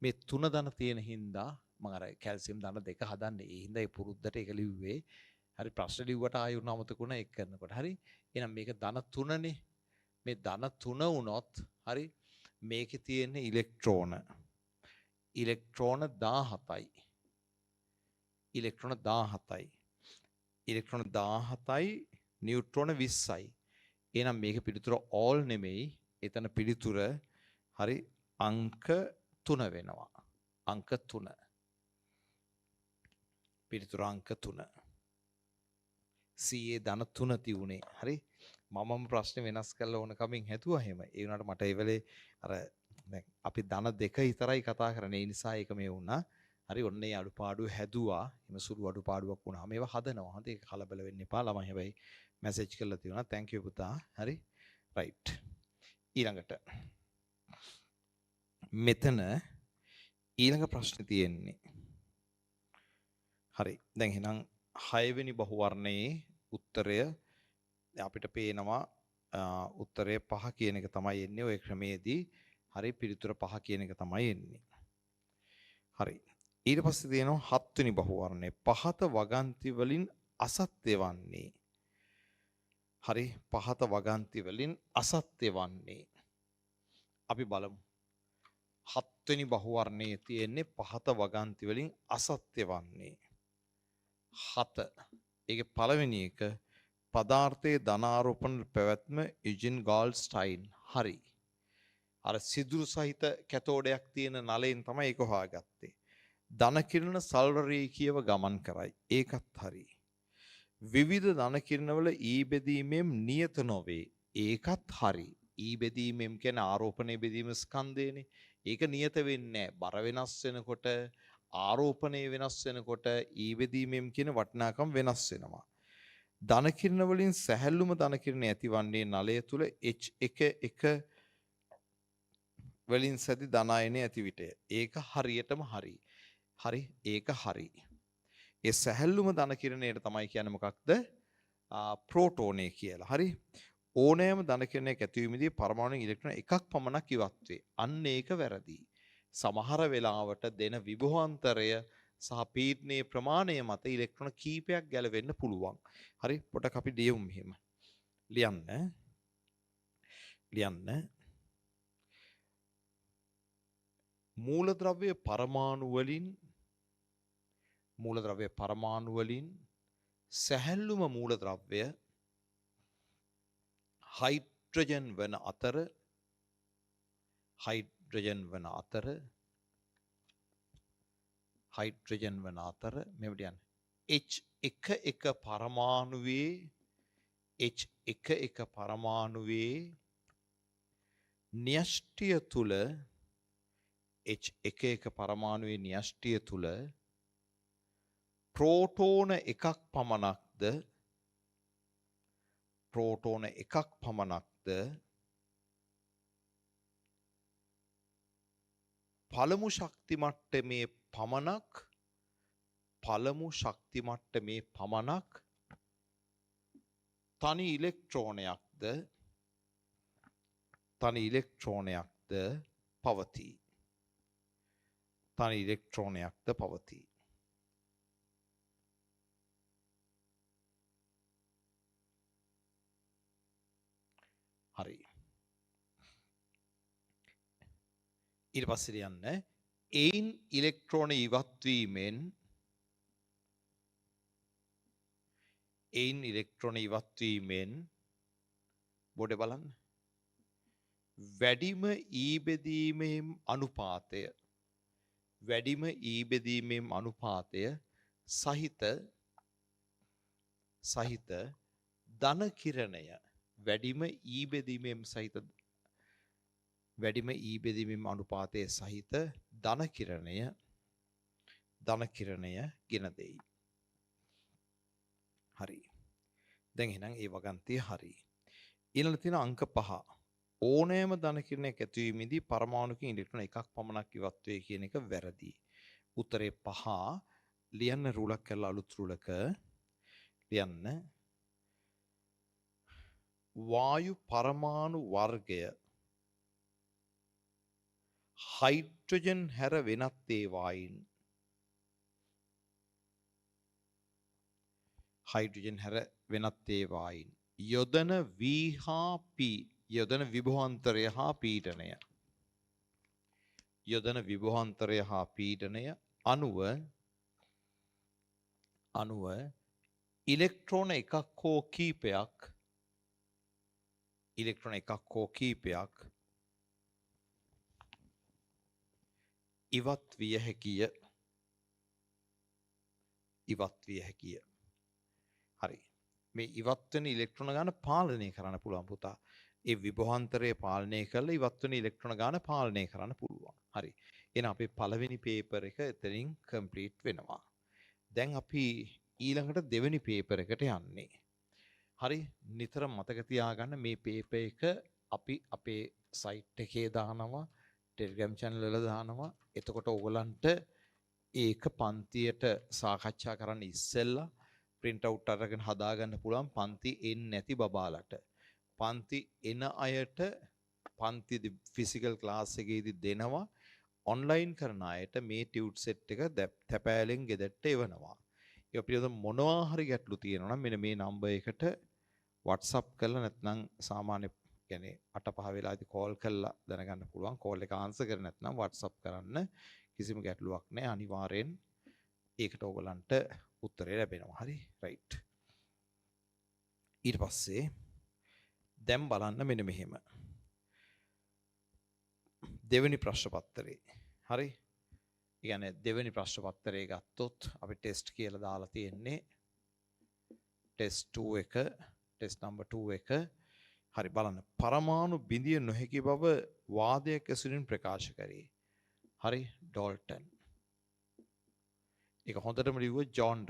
මේ 3 දන තියෙන හින්දා මම අර කැල්සියම් දන දෙක හදන්නේ. ඒ හින්දා ඒ පුරුද්දට ඒක ලිව්වේ. හරි ප්‍රශ්න ලිව්වට ආයෙ උනමතකුණ එක් කරනකොට. හරි. එහෙනම් මේක දන 3නේ. මේ දන 3 වුණොත් හරි මේකේ තියෙන ඉලෙක්ට්‍රෝන 17යි. ඉලෙක්ට්‍රෝන 17යි. ඉලෙක්ට්‍රෝන 17යි නියුට්‍රෝන 20යි. එහෙනම් මේක පිළිතුර all නෙමෙයි. එතන පිළිතුර හරි අංක 3 වෙනවා. අංක 3. පිළිතුර අංක 3. CA ධන 3 තියුනේ. හරි. මමම ප්‍රශ්නේ වෙනස් කරලා ඕන කමින් හැදුවා එහෙම. ඒ වුණාට මට ඒ වෙලේ අර දැන් අපි ධන දෙක විතරයි කතා කරන්නේ. ඒ නිසා ඒක මේ වුණා. හරි ඔන්න ඒ අඩුපාඩුව හැදුවා. එimhe සුළු අඩුපාඩුවක් වුණා. මේවා හදනවා. හරි ඒක කලබල වෙන්න එපා. ළමයි හැබැයි මැසේජ් කරලා තියෙනවා. thank you පුතා. හරි. right. ඊළඟට මෙතන ඊළඟ ප්‍රශ්නේ තියෙන්නේ. හරි. දැන් එහෙනම් 6 වෙනි බහුවර්ණයේ උත්තරය අපිට පේනවා උත්තරය 5 කියන එක තමයි එන්නේ ඔය ක්‍රමයේදී. හරි පිළිතුර 5 කියන එක තමයි එන්නේ. හරි. ඊට පස්සේ තියෙනවා 7 වෙනි බහුවර්ණය. පහත වගන්ති වලින් අසත්‍ය වන්නේ. හරි පහත වගන්ති වලින් අසත්‍ය වන්නේ. අපි බලමු. 7 වෙනි බහුවර්ණයේ තියෙන්නේ පහත වගන්ති වලින් අසත්‍ය වන්නේ. 7. ඒකේ පළවෙනි එක පදාර්ථයේ ධනාරෝපණ පැවැත්ම යුජින් ගෝල්ඩ්ස්ටයින්. හරි. අර සිදුරු සහිත කැතෝඩයක් තියෙන නලයෙන් තමයි ඒක හොයාගත්තේ. ධන කිරණ සරල රේඛීයව ගමන් කරයි. ඒකත් හරි. විවිධ ධන කිරණවල ඊ බෙදීමෙන් නියත නොවේ. ඒකත් හරි. ඊ බෙදීමෙන් කියන ආරෝපණයේ බෙදීම ස්කන්ධයනේ. ඒක නියත වෙන්නේ නැහැ. බර වෙනස් වෙනකොට ආරෝපණය වෙනස් වෙනකොට ඊ බෙදීමෙන් කියන වටිනාකම් වෙනස් වෙනවා. ධන කිරණ වලින් සැහැල්ලුම ධන කිරණ ඇතිවන්නේ නලය තුල H11 වලින් සැදි ධන අයනය ඇති විටය. ඒක හරියටම හරි. හරි ඒක හරි. ඒ සැහැල්ලුම ධන කිරණයට තමයි කියන්නේ මොකක්ද? ප්‍රෝටෝනය කියලා. හරි. ඕනෑම ධන කිරණයක් ඇතිවීමේදී පරමාණුන් ඉලෙක්ට්‍රෝන එකක් පමණක් ඉවත් වේ. අන්න ඒක වැරදි. සමහර වෙලාවට දෙන විභවාන්තරය සහ පීඩනයේ ප්‍රමාණය මත ඉලෙක්ට්‍රෝන කීපයක් ගැලවෙන්න පුළුවන්. හරි පොඩක් අපි ලියමු මෙහෙම. ලියන්න. මූලද්‍රව්‍ය පරමාණු වලින් සැහැල්ලුම මූලද්‍රව්‍ය හයිඩ්‍රජන් වන අතර මෙවට යන්න H11 පරමාණුවේ න්‍යෂ්ටිය තුල H11 පරමාණුවේ න්‍යෂ්ටිය තුල ප්‍රෝටෝන එකක් පමණක්ද පළමු ශක්ති මට්ටමේ පමණක් තනි ඉලෙක්ට්‍රෝනයක්ද පවතී. හරි. ඊට පස්සේ ලියන්න එයින් ඉලෙක්ට්‍රෝන ඉවත් වීමෙන් බොඩ බලන්න වැඩිම ඊ බෙදීමේ අනුපාතය සහිත ධන කිරණය වැඩිම ඊ බෙදීමෙන් සහිත වැඩිම E බෙදීමේ අනුපාතයේ සහිත ධන කිරණය ගෙන දෙයි. හරි. දැන් එහෙනම් ඒ වගන්තිය හරි. ඊළඟ තියෙන අංක 5. ඕනෑම ධන කිරණයක් ඇතිවීමේදී පරමාණුකින් ඉලෙක්ට්‍රෝන එකක් පමණක් ඉවත් වේ කියන එක වැරදි. උත්තරේ 5. ලියන්න රුලක් කරලා අලුත් රුලක ලියන්න වායු පරමාණු වර්ගය හයිඩ්‍රජන් හැර වෙනත් ඒවායින් යොදන V හා P යොදන විභවාන්තරය හා පීඩනය අණුව ඉලෙක්ට්‍රෝන එකක් හෝ කීපයක් ඉවත් විය හැකිය. හරි. මේ ඉවත් වෙන ඉලෙක්ට්‍රෝන ගාන පාලනය කරන්න පුළුවන් පුතා. ඒ විභවාන්තරය පාලනය කරලා ඉවත් වෙන ඉලෙක්ට්‍රෝන ගාන පාලනය කරන්න පුළුවන්. හරි. එහෙනම් අපේ පළවෙනි පේපර් එක එතනින් කම්ප්ලීට් වෙනවා. දැන් අපි ඊළඟට දෙවෙනි පේපර් එකට යන්නේ. හරි. නිතර මතක තියාගන්න මේ පේපර් එක අපි අපේ සයිට් එකේ දානවා, ටෙලිග්‍රෑම් channel වල දානවා. එතකොට ඕගලන්ට ඒක පන්තියට සාකච්ඡා කරන්න ඉස්සෙල්ලා print out අරගෙන හදාගන්න පුළුවන් පන්ති එන්නේ නැති බබාලට. පන්ති එන අයට පන්ති ෆිසිකල් ක්ලාස් එකේදී දෙනවා. ඔන්ලයින් කරන අයට මේ ටියුට් සෙට් එක තැපෑලෙන් ගෙදරට එවනවා. ඒ පිළිබඳව මොනවා හරි ගැටලු තියෙනවා නම් මෙන්න මේ නම්බර් එකට WhatsApp කරලා නැත්නම් සාමාන්‍ය කියන්නේ 8:05 වෙලාවේදී කෝල් කරලා දැනගන්න පුළුවන්. කෝල් එක ආන්සර් කර නැත්නම් WhatsApp කරන්න. කිසිම ගැටලුවක් නැහැ. අනිවාර්යෙන් ඒකට ඕගලන්ට උත්තරේ ලැබෙනවා. හරි. රයිට්. ඊට පස්සේ දැන් බලන්න මෙන්න මෙහෙම. දෙවෙනි ප්‍රශ්න පත්‍රේ. හරි. කියන්නේ දෙවෙනි ප්‍රශ්න පත්‍රය ගත්තොත් අපි ටෙස්ට් කියලා දාලා තියෙන්නේ ටෙස්ට් 2 එක ටෙස්ට් නම්බර් 2 එක. හරි බලන්න. පරමාණු බිඳිය නොහැකි බව වාදයක් ඇසුරින් ප්‍රකාශ කරේ. හරි. ඩෝල්ටන්. ඒක හොඳටම ලිව්ව ජෝන්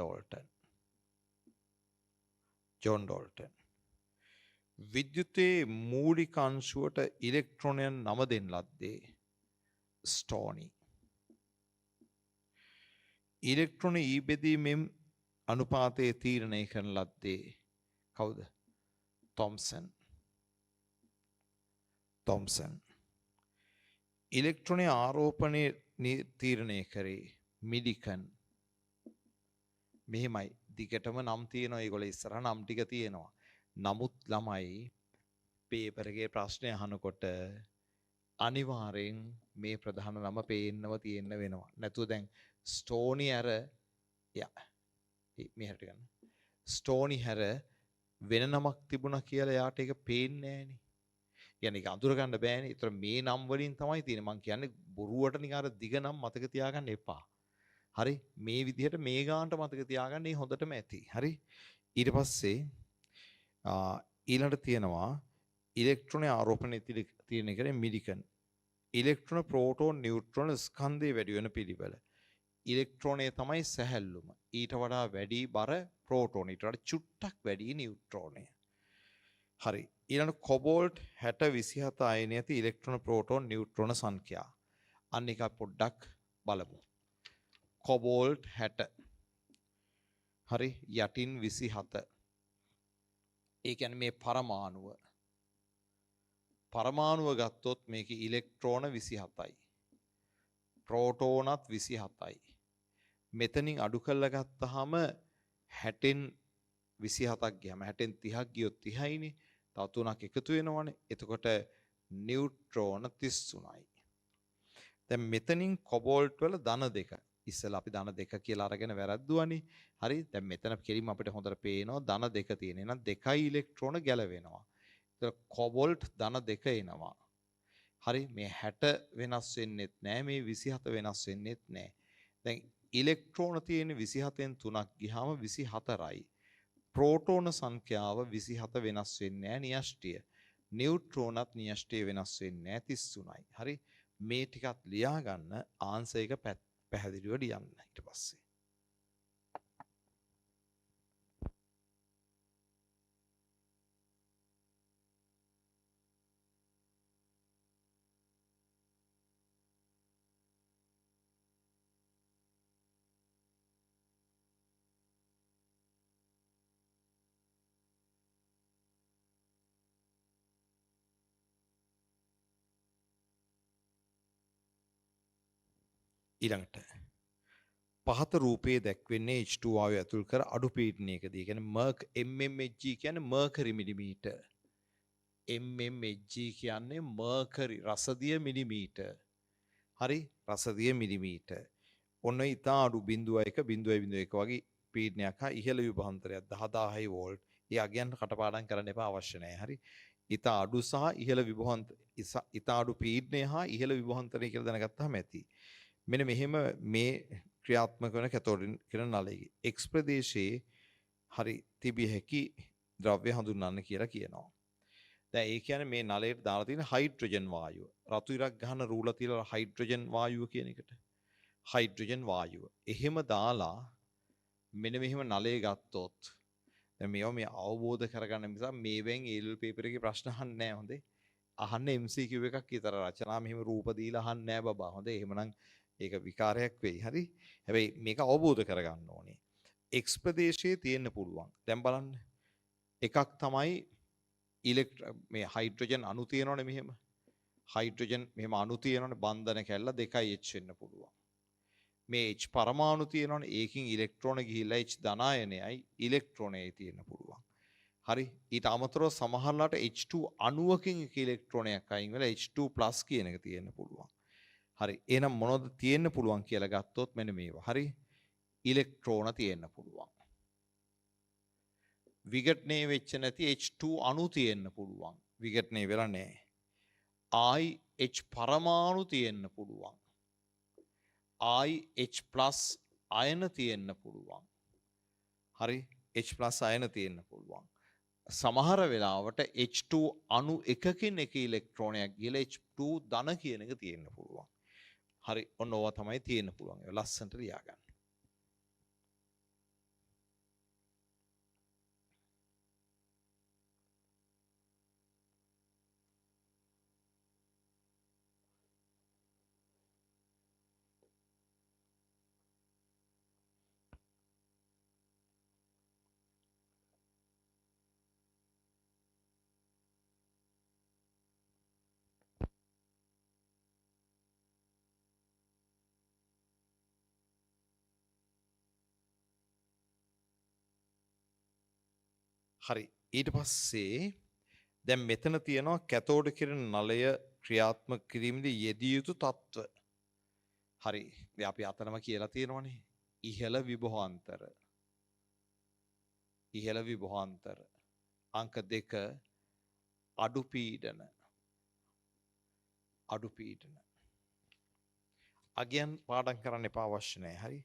ඩෝල්ටන්. විද්‍යුතයේ මූලික අංශුවට ඉලෙක්ට්‍රෝනයන් නම දෙන ලද්දේ ස්ටෝනි. ඉලෙක්ට්‍රෝන ඊ බෙදීමෙන් අනුපාතයේ තීරණය කරන ලද්දේ කවුද? තොම්සන්. ඉලෙක්ට්‍රෝනයේ ආරෝපණය තීරණය කරේ මිලිකන්. මෙහෙමයි දිගටම නම් තියෙනවා. ඒගොල්ලෝ ඉස්සරහ නම් ටික තියෙනවා. නමුත් ළමයි පේපර් එකේ ප්‍රශ්න අහනකොට අනිවාර්යෙන් මේ ප්‍රධාන නම පේන්නව තියෙන්න වෙනවා. නැතුව දැන් ස්ටෝනි අර මෙහෙට ගන්න. ස්ටෝනි හැර වෙන නමක් තිබුණා කියලා යාට ඒක පේන්නේ නැහනේ. කියන්නේ ඒක අඳුර ගන්න බෑනේ. ඒතර මේ නම් වලින් තමයි තියෙන්නේ. මං කියන්නේ බොරුවට නිකන් අර දිග නම් මතක තියාගන්න එපා. හරි. මේ විදිහට මේ ගානට මතක තියාගන්න ඒ හොඳටම ඇති. හරි. ඊට පස්සේ ඊළඟට තියෙනවා ඉලෙක්ට්‍රෝන ආරෝපණය තියෙන එකනේ මිලිකන්. ඉලෙක්ට්‍රෝන ප්‍රෝටෝන නියුට්‍රෝන ස්කන්ධය වැඩි වෙන පිළිවෙල. ඉලෙක්ට්‍රෝනය තමයි සැහැල්ලුම. ඊට වඩා වැඩි බර ප්‍රෝටෝන. ඊට වඩා චුට්ටක් වැඩි නියුට්‍රෝනය. හරි. ඊළඟ කොබෝල්ට් 6027 අයන ඇති ඉලෙක්ට්‍රෝන ප්‍රෝටෝන නියුට්‍රෝන සංඛ්‍යා. අන්න එක පොඩ්ඩක් බලමු. කොබෝල්ට් 60. හරි. යටින් 27. ඒ කියන්නේ මේ පරමාණුව ගත්තොත් මේක ඉලෙක්ට්‍රෝන 27යි. ප්‍රෝටෝනත් 27යි. මෙතනින් අඩු කරලා ගත්තාම 60න් 27ක් ගියාම 60න් 30ක් ගියොත් 30යිනේ. තව 3ක් එකතු වෙනවනේ. එතකොට නියුට්‍රෝන 33යි. දැන් මෙතනින් කොබෝල්ට් වල ධන 2. ඉස්සෙල්ලා අපි ධන 2 කියලා අරගෙන වැරද්දුවානේ. හරි. දැන් මෙතන කෙලින්ම අපිට හොඳට පේනවා ධන 2 තියෙන. එහෙනම් 2යි ඉලෙක්ට්‍රෝන ගැලවෙනවා. ඒතර කොබෝල්ට් ධන 2 එනවා. හරි. මේ 60 වෙනස් වෙන්නෙත් නෑ. මේ 27 වෙනස් වෙන්නෙත් නෑ. දැන් ඉලෙක්ට්‍රෝන තියෙන 27න් 3ක් ගියාම 24යි. ප්‍රෝටෝන සංඛ්‍යාව 27 වෙනස් වෙන්නේ නෑ න්‍යෂ්ටිය. නියුට්‍රෝනත් න්‍යෂ්ටි වෙනස් වෙන්නේ 33යි. හරි මේ ටිකත් ලියා ගන්න ආන්සර් එක පැහැදිලිව ලියන්න ඊට පස්සේ. ඊළඟට පහත රූපයේ දැක්වෙන්නේ H2 වායු ඇතුල් කර අඩු පීඩනයකදී. කියන්නේ mmHg කියන්නේ මර්කරි මිලිමීටර්. mmHg කියන්නේ මර්කරි රසදිය මිලිමීටර්. හරි රසදිය මිලිමීටර්. ඔන්න ඉතා අඩු 0.1 වගේ පීඩනයක් හා ඉහළ විභාන්තරයක් 10000 වෝල්ට්. ඒ අගයන් කටපාඩම් කරන්න එපා අවශ්‍ය නැහැ. හරි ඉතා අඩු සහ ඉහළ විභාන්ත ඉතා අඩු පීඩනය හා ඉහළ විභාන්තරය කියලා දැනගත්තාම ඇති. මෙන්න මෙහෙම මේ ක්‍රියාත්මක වන කැතෝඩින් කියන නලයේ X ප්‍රදේශයේ හරි තිබිය හැකි ද්‍රව්‍ය හඳුන්වන්න කියලා කියනවා. දැන් ඒ කියන්නේ මේ නලයට දාලා තියෙන හයිඩ්‍රජන් වායුව. රතු ඉරක් ගහන රූල තියලා හයිඩ්‍රජන් වායුව කියන එකට. හයිඩ්‍රජන් වායුව. එහෙම දාලා මෙන්න මෙහෙම නලය ගත්තොත් දැන් මේවා මේ අවබෝධ කරගන්න නිසා මේවෙන් A-level paper එකේ ප්‍රශ්න අහන්නේ නැහැ හොඳේ. අහන්නේ MCQ එකක් විතර රචනා මෙහෙම රූප දීලා අහන්නේ නැහැ බබා. හොඳේ. එහෙමනම් ඒක විකාරයක් වෙයි. හරි. හැබැයි මේක අවබෝධ කරගන්න ඕනේ. X ප්‍රදේශයේ තියෙන්න පුළුවන්. දැන් බලන්න. එකක් තමයි මේ හයිඩ්‍රජන් අණු තියෙනවනේ මෙහෙම. හයිඩ්‍රජන් මෙහෙම අණු තියෙනවනේ බන්ධන කැල්ල 2යි H වෙන්න පුළුවන්. මේ H පරමාණු තියෙනවනේ ඒකින් ඉලෙක්ට්‍රෝන ගිහිල්ලා H ධනායනයයි ඉලෙක්ට්‍රෝනයයි තියෙන්න පුළුවන්. හරි. ඊට අමතරව සමහරලාට H2 අණුවකින් එක ඉලෙක්ට්‍රෝනයක් අයින් වෙලා H2+ කියන එක තියෙන්න පුළුවන්. හරි. එහෙනම් මොනවද තියෙන්න පුළුවන් කියලා ගත්තොත් මෙන්න මේවා. හරි. ඉලෙක්ට්‍රෝන තියෙන්න පුළුවන්. විඝටනය වෙච්ච නැති H2 අණු තියෙන්න පුළුවන්. විඝටනය වෙලා නැහැ. H පරමාණු තියෙන්න පුළුවන්. H+ අයන තියෙන්න පුළුවන්. හරි. H+ අයන තියෙන්න පුළුවන්. සමහර වෙලාවට H2 අණු එකකින් එක ඉලෙක්ට්‍රෝනයක් ගිහලා H2 ධන කියන එක තියෙන්න පුළුවන්. හරි. ඔන්න ඕවා තමයි තියෙන්න පුළුවන්. ඒක ලස්සනට ලියා ගන්න. හරි. ඊට පස්සේ දැන් මෙතන තියෙනවා කැතෝඩ කිරණ නලය ක්‍රියාත්මක කිරීමේදී යෙදිය යුතු තත්ත්ව. හරි. දැන් අපි අතනම කියලා තියෙනවනේ. ඉහළ විභවාන්තර. ඉහළ විභවාන්තර. අංක 2 අඩු පීඩන. අඩු පීඩන. අගයන් පාඩම් කරන්න එපා අවශ්‍ය නැහැ. හරි.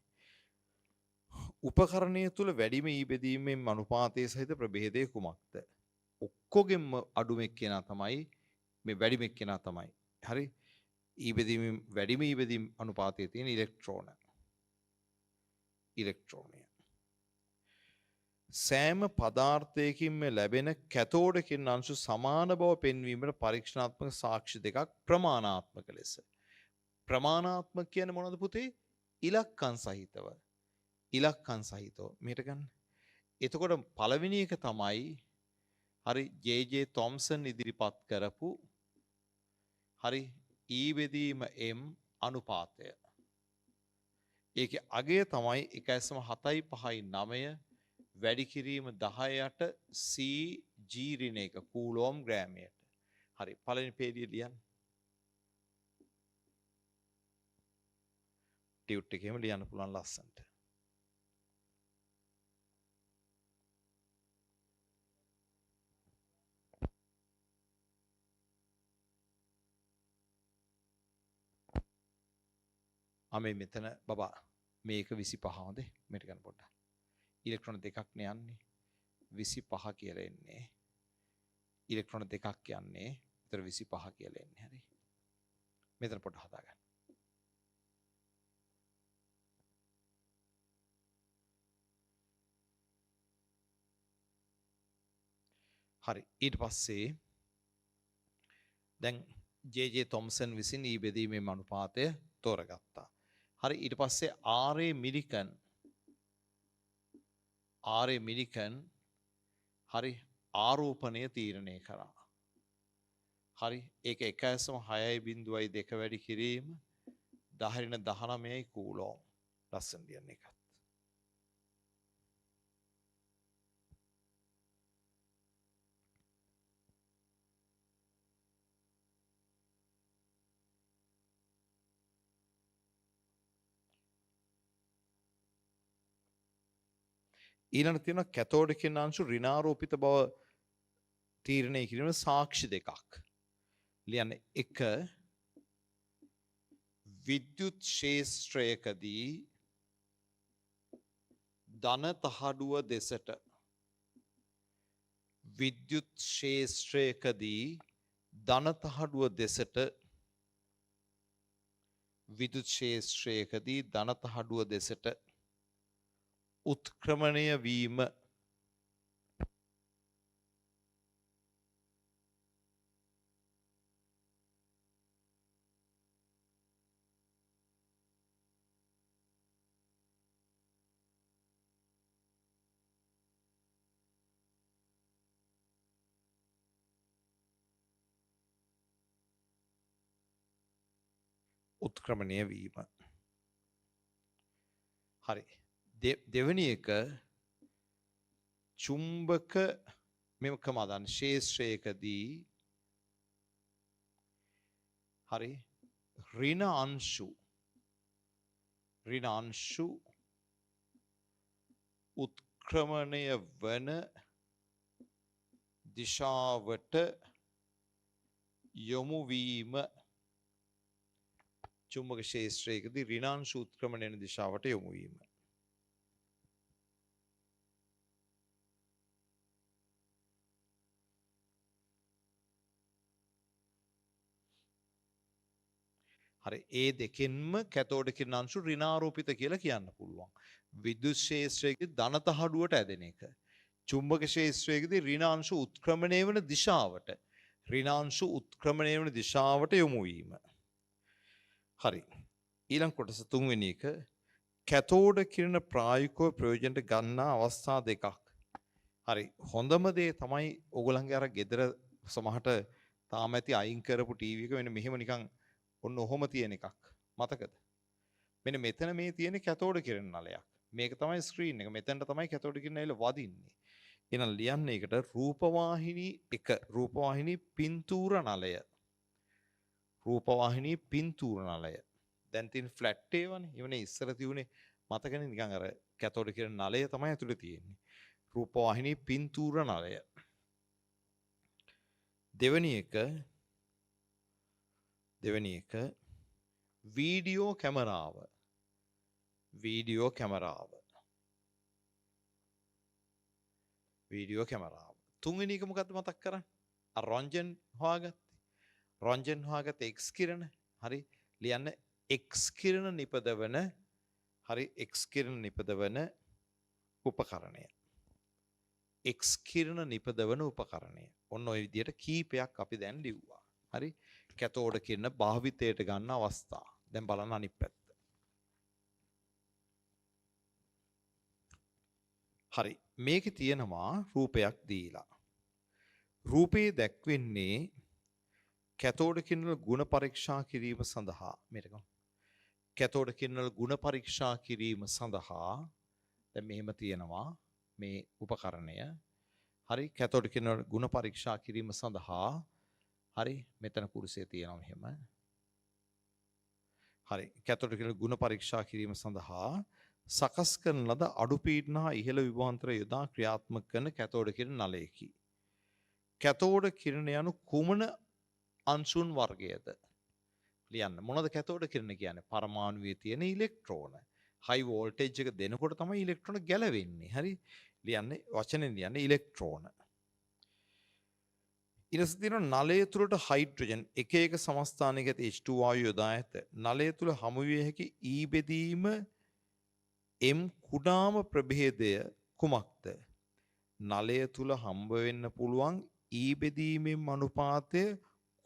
උපකරණය තුළ වැඩිම ඊබෙදීමෙන් අනුපාතය සහිත ප්‍රභේදය කුමක්ද? ඔක්කොගෙම අඩුම එක්කෙනා තමයි මේ වැඩිම එක්කෙනා තමයි. හරි? ඊබෙදීම වැඩිම ඊබෙදීම් අනුපාතයේ තියෙන ඉලෙක්ට්‍රෝන. ඉලෙක්ට්‍රෝනය. සෑම පදාර්ථයකින්ම ලැබෙන කැතෝඩ කිරණ අංශු සමාන බව පෙන්වීමට පරීක්ෂණාත්මක සාක්ෂි දෙකක් ප්‍රමාණාත්මක ලෙස. ප්‍රමාණාත්මක කියන්නේ මොනවද පුතේ? ඉලක්කම් සහිතව. ඉලක්කම් සහිතව මේට ගන්න. එතකොට පළවෙනි එක තමයි හරි ජේ.ජේ තොම්සන් ඉදිරිපත් කරපු හරි E බෙදීම M අනුපාතය. ඒකේ අගය තමයි 1.759 වැඩි කිරීම 10ට CG ඍණ 1 කූලෝම් ග්‍රෑමයට. හරි පළවෙනි පේළිය ලියන්න. ටියුට් එකේම ලියන්න පුළුවන් ලස්සනට. අමේ මෙතන බබා මේක 25 හොඳේ මේක ගන්න පොඩ්ඩක්. ඉලෙක්ට්‍රෝන දෙකක් නේ යන්නේ 25 කියලා එන්නේ. ඉලෙක්ට්‍රෝන දෙකක් යන්නේ. ඒතර 25 කියලා එන්නේ. හරි. මෙතන පොඩ්ඩක් හදාගන්න. හරි. ඊට පස්සේ දැන් ජේ.ජේ තොම්සන් විසින් ඊ බෙදීමේ අනුපාතය තෝරගත්තා. හරි. ඊට පස්සේ ආරේ මිලිකන් හරි ආරෝපණය තීරණය කරා. හරි. ඒක 1.6.2 වැඩි කිරීම 10⁻19යි කූලෝම්. ලස්සන ලියන්න එකත්. ඊළඟට තියෙනවා කැතෝඩ කියන අංශු ඍණාරෝපිත බව තීරණය කිරීම සාක්ෂි දෙකක්. ලියන්න 1 විද්‍යුත් ක්ෂේත්‍රයකදී ධන තහඩුව දෙසට විද්‍යුත් ක්ෂේත්‍රයකදී ධන තහඩුව දෙසට විද්‍යුත් ක්ෂේත්‍රයකදී ධන තහඩුව දෙසට උත්ක්‍රමණය වීම උත්ක්‍රමණය වීම. හරි. දෙවැනි එක චුම්බක මෙම කමාදන් ක්ෂේත්‍රයකදී හරි ඍණ අංශු උත්ක්‍රමණය වන දිශාවට යොමු වීම. චුම්බක ක්ෂේත්‍රයකදී ඍණ අංශු උත්ක්‍රමණය වන දිශාවට යොමු වීම. හරි. ඒ දෙකෙන්ම කැතෝඩ කිරණ අංශු ඍණාරෝපිත කියලා කියන්න පුළුවන්. විද්‍යුත් ක්ෂේත්‍රයේදී ධන තහඩුවට ඇදෙන එක. චුම්බක ක්ෂේත්‍රයේදී ඍණ අංශු උත්ක්‍රමණය වන දිශාවට යොමු වීම. හරි. ඊළඟ කොටස තුන්වෙනි එක කැතෝඩ කිරණ ප්‍රායෝගිකව ප්‍රයෝජනට ගන්නා අවස්ථා දෙකක්. හරි. හොඳම දේ තමයි ඕගොල්ලන්ගේ අර ගෙදර සමහරට තාම ඇති අයින් කරපු ටීවී එක වෙන මෙහෙම නිකන් ඔන්න ඔහොම තියෙන එකක්. මතකද? මෙන්න මෙතන මේ තියෙන කැතෝඩ කිරණ නලයක්. මේක තමයි ස්ක්‍රීන් එක. මෙතනට තමයි කැතෝඩ කිරණ ඇවිල්ලා වදින්නේ. එහෙනම් ලියන්න ඒකට රූපවාහිනී පින්තූර නලය. රූපවාහිනී පින්තූර නලය. දැන් තියෙන ෆ්ලැට් ඒවනේ. ඉවනේ ඉස්සර තියුනේ මතකනේ නිකන් අර කැතෝඩ කිරණ නලය තමයි ඇතුලේ තියෙන්නේ. රූපවාහිනී පින්තූර නලය. දෙවෙනි එක වීඩියෝ කැමරාව. තුන්වෙනි එක මොකද්ද මතක් කරන්නේ? අර රොන්ජන් හොයාගත්තේ X කිරණ. හරි. ලියන්න X කිරණ නිපදවන උපකරණය. X කිරණ නිපදවන උපකරණය. ඔන්න ඔය විදිහට කීපයක් අපි දැන් ලිව්වා. හරි. කැතෝඩ කිරණ භාවිතයට ගන්න අවස්ථා. දැන් බලන්න අනිත් පැත්ත. හරි. මේකේ තියෙනවා රූපයක් දීලා. රූපේ දැක්වෙන්නේ කැතෝඩ කිරණ ගුණ පරීක්ෂා කිරීම සඳහා. කැතෝඩ කිරණ ගුණ පරීක්ෂා කිරීම සඳහා දැන් මෙහෙම තියෙනවා මේ උපකරණය. හරි. කැතෝඩ කිරණ ගුණ පරීක්ෂා කිරීම සඳහා හරි මෙතන කුරුසය තියෙනවා මෙහෙම. හරි. කැතෝඩ කිරණ ගුණ පරීක්ෂා කිරීම සඳහා සකස් කරන ලද අඩු පීඩන හා ඉහළ විභවාන්තර යොදා ක්‍රියාත්මක කරන කැතෝඩ කිරණ නලයකි. කැතෝඩ කිරණ යනු කුමන අංශුන් වර්ගයද? ලියන්න. මොනවද කැතෝඩ කිරණ කියන්නේ? පරමාණුවේ තියෙන ඉලෙක්ට්‍රෝන. හයි වෝල්ටේජ් එක දෙනකොට තමයි ඉලෙක්ට්‍රෝන ගැලවෙන්නේ. හරි. ලියන්නේ වචනෙන් ලියන්නේ ඉලෙක්ට්‍රෝන. ඊට පස්සේ තියෙනවා නලය තුළට හයිඩ්‍රජන් එක එක සමස්ථානයක ඇති H2 වායු යොදා ඇත. නලය තුළ හමු විය හැකි E බෙදීම M කුඩාම ප්‍රභේදය කුමක්ද? නලය තුළ හම්බ වෙන්න පුළුවන් E බෙදීමේ අනුපාතය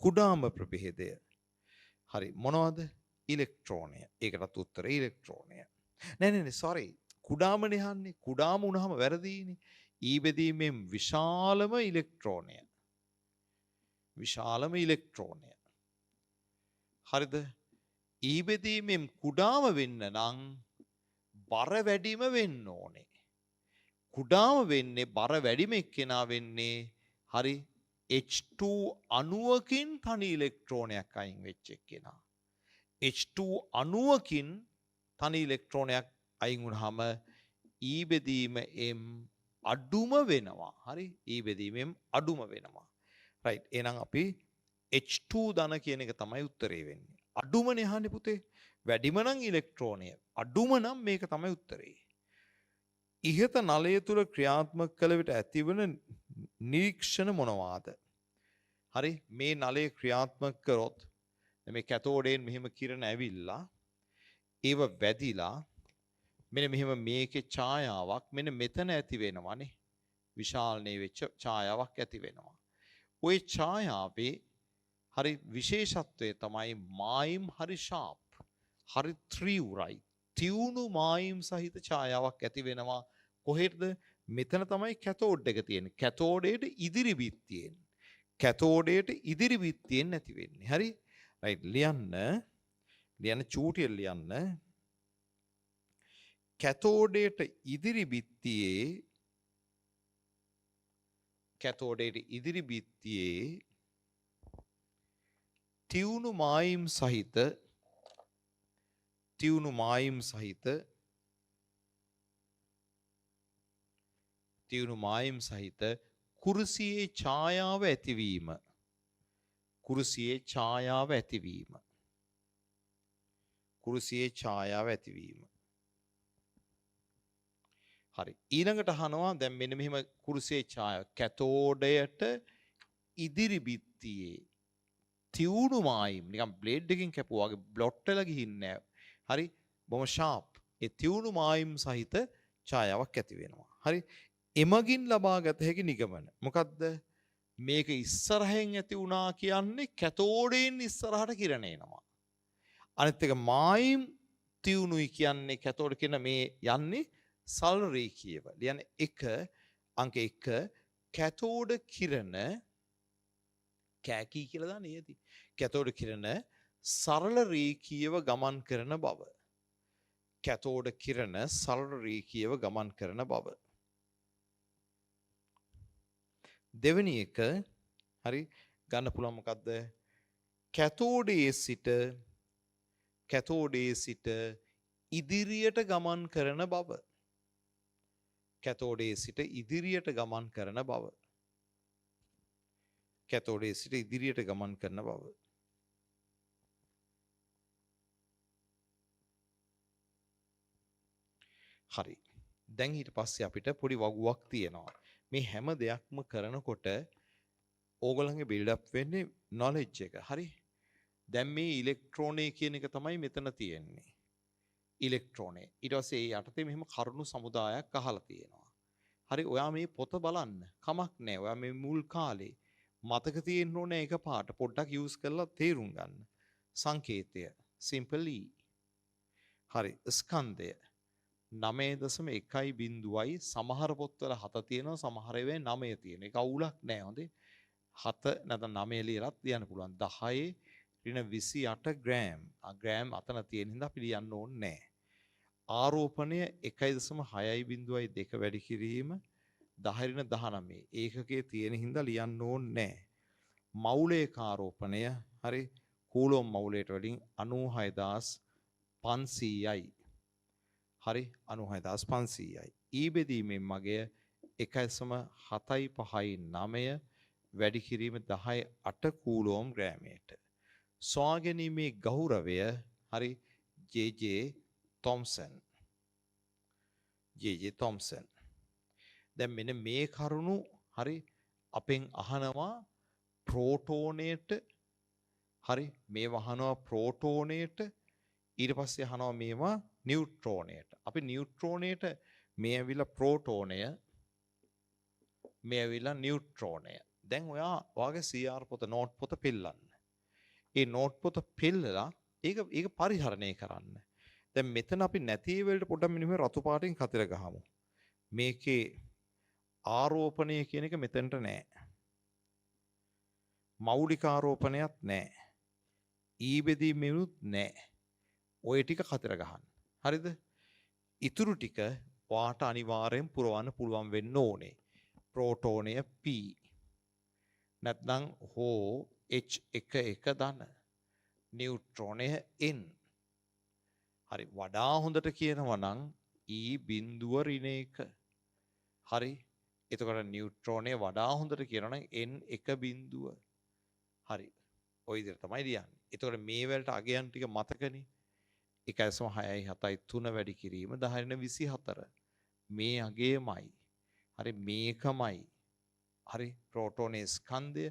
කුඩාම ප්‍රභේදය. හරි මොනවද? ඉලෙක්ට්‍රෝනය. ඒකටත් උත්තරේ ඉලෙක්ට්‍රෝනය. නෑ sorry. කුඩාමනේ අහන්නේ. කුඩාම වුණාම වැරදීනේ. E බෙදීමෙන් විශාලම ඉලෙක්ට්‍රෝනය. විශාලම ඉලෙක්ට්‍රෝනය. හරිද? E බෙදීමෙන් කුඩාම වෙන්න නම් බර වැඩිම වෙන්න ඕනේ. කුඩාම වෙන්නේ බර වැඩිම එක්කෙනා වෙන්නේ හරි H2 අණුවකින් තනි ඉලෙක්ට්‍රෝනයක් අයින් වෙච්ච එක්කෙනා. H2 අණුවකින් තනි ඉලෙක්ට්‍රෝනයක් අයින් වුණාම E බෙදීම M අඩුම වෙනවා. හරි? E බෙදීමෙන් අඩුම වෙනවා. right එහෙනම් අපි H2 ධන කියන එක තමයි උත්තරේ වෙන්නේ. අඩුමනේ අහන්නේ පුතේ. වැඩිම නම් ඉලෙක්ට්‍රෝනය. අඩුම නම් මේක තමයි උත්තරේ. ඉහත නලය තුල ක්‍රියාත්මක කළ විට ඇතිවන නිරීක්ෂණ මොනවාද? හරි මේ නලය ක්‍රියාත්මක කරොත් මේ කැතෝඩයෙන් මෙහෙම කිරණ ඇවිල්ලා ඒව වැදිලා මෙන්න මෙහෙම මේකේ ඡායාවක් මෙන්න මෙතන ඇති වෙනවානේ. විශාලනේ වෙච්ච ඡායාවක් ඇති වෙනවා. ওই ඡායාවේ හරි විශේෂත්වය තමයි මායිම් හරි ෂාප්. හරි ත්‍රිවුරයි. තියුණු මායිම් සහිත ඡායාවක් ඇති වෙනවා. කොහෙටද? මෙතන තමයි කැතෝඩ් එක තියෙන්නේ. කැතෝඩයට ඉදිරි බිත්තියෙන්. කැතෝඩයට ඉදිරි බිත්තියෙන් ඇති වෙන්නේ. හරි? රයිට් ලියන්න චූටියෙන් ලියන්න. කැතෝඩයට ඉදිරි බිත්තියේ තියුණු මායිම් සහිත කුරුසියේ ඡායාව ඇතිවීම. හරි ඊළඟට අහනවා දැන් මෙන්න මෙහෙම කුරුසියේ ඡායාව කැතෝඩයට ඉදිරි බිත්තියේ තියුණු මායිම් නිකන් බ්ලේඩ් එකකින් කැපුවා වගේ බ්ලොට් වෙලා ගිහින්නේ නැහැ. හරි බොහොම ෂාප්. ඒ තියුණු මායිම් සහිත ඡායාවක් ඇති වෙනවා. හරි එමගින් ලබාගත හැකි නිගමන මොකද්ද? මේක ඉස්සරහෙන් ඇති වුණා කියන්නේ කැතෝඩයෙන් ඉස්සරහට කිරණ එනවා. අනිත් එක මායිම් තියුණුයි කියන්නේ කැතෝඩ කියන මේ යන්නේ සරල රේඛීයව. ලියන්නේ 1 අංක 1 කැතෝඩ කිරණ කැකී කියලා දාන්නේ ඇති. කැතෝඩ කිරණ සරල රේඛීයව ගමන් කරන බව. කැතෝඩ කිරණ සරල රේඛීයව ගමන් කරන බව. දෙවෙනි එක හරි ගන්න පුළුවන් මොකද්ද? කැතෝඩයේ සිට ඉදිරියට ගමන් කරන බව. කැතෝඩයේ සිට ඉදිරියට ගමන් කරන බව. හරි. දැන් ඊට පස්සේ අපිට පොඩි වගුවක් තියෙනවා. මේ හැම දෙයක්ම කරනකොට ඕගොල්ලන්ගේ බිල්ඩ් අප් වෙන්නේ නොලෙජ් එක. හරි? දැන් මේ ඉලෙක්ට්‍රෝනය කියන එක තමයි මෙතන තියෙන්නේ. ඉලෙක්ට්‍රෝනය. ඊට පස්සේ ඒ යටතේ මෙහෙම කරුණු සමුදායක් අහලා තියෙනවා. හරි ඔයා මේ පොත බලන්න. කමක් නැහැ. ඔයා මේ මුල් කාලේ මතක තියෙන්න ඕනේ එක පාට පොඩ්ඩක් යූස් කරලා තේරුම් ගන්න. සංකේතය simple e. හරි ස්කන්ධය 9.1.0යි සමහර පොත්වල 7 තියෙනවා සමහර ඒවායේ 9 තියෙනවා. ඒක අවුලක් නෑ හොඳේ. 7 නැත්නම් 9 ලියලත් ලියන්න පුළුවන්. 10 28 ග්‍රෑම්. ග්‍රෑම් අතන තියෙන හින්දා අපි ලියන්න ඕනේ නෑ. ආරෝපණය 1.6.2 වැඩි කිරීම 10 ඒකකයේ තියෙන හින්දා ලියන්න ඕනේ නෑ. මවුලයක ආරෝපණය හරි කූලොම් මවුලයට වලින් 96500යි. හරි 96500යි. ඊ බෙදීමෙන් මගය 1.759 වැඩි කිරීම 10.8 කූලෝම් ග්‍රෑමයට. සොයා ගැනීමේ ගෞරවය හරි ජේ.ජේ. තොම්සන්. දැන් මෙන්න මේ කරුණු හරි අපෙන් අහනවා ප්‍රෝටෝනයට හරි මේවා අහනවා ප්‍රෝටෝනයට ඊට පස්සේ අහනවා මේවා නියුට්‍රෝනයට. අපි නියුට්‍රෝනයට මේ ඇවිල්ලා ප්‍රෝටෝනය මේ ඇවිල්ලා නියුට්‍රෝනය. දැන් ඔයාගේ CR පොත නෝට් පොත පෙන්නන්න. ඒ නෝට් පොත පෙන්නලා ඒක පරිහරණය කරන්න. දැන් මෙතන අපි නැති වලට පොඩ්ඩක් මෙන්න මේ රතු පාටින් කතර ගහමු. මේකේ ආරෝපණය කියන එක මෙතනට නෑ. මෞලික ආරෝපණයක් නෑ. ඊබෙදීමෙනුත් නෑ. ඔය ටික කතර ගහන්න. හරිද? ඉතුරු ටික වාට අනිවාර්යෙන් පුරවන්න පුළුවන් වෙන්න ඕනේ. ප්‍රෝටෝනය P නැත්නම් හෝ H11 ධන නියුට්‍රෝනය N. හරි වඩා හොඳට කියනවා නම් E බිඳුව ඍණ 1. හරි එතකොට නියුට්‍රෝනය වඩා හොඳට කියනවා නම් N1 බිඳුව. හරි ඔය විදිහට තමයි ලියන්නේ. එතකොට මේ වලට අගයන් ටික මතකනේ. 1.6.7 වැඩි කිරීම 10^24. මේ අගයමයි. හරි මේකමයි. හරි ප්‍රෝටෝනේ ස්කන්ධය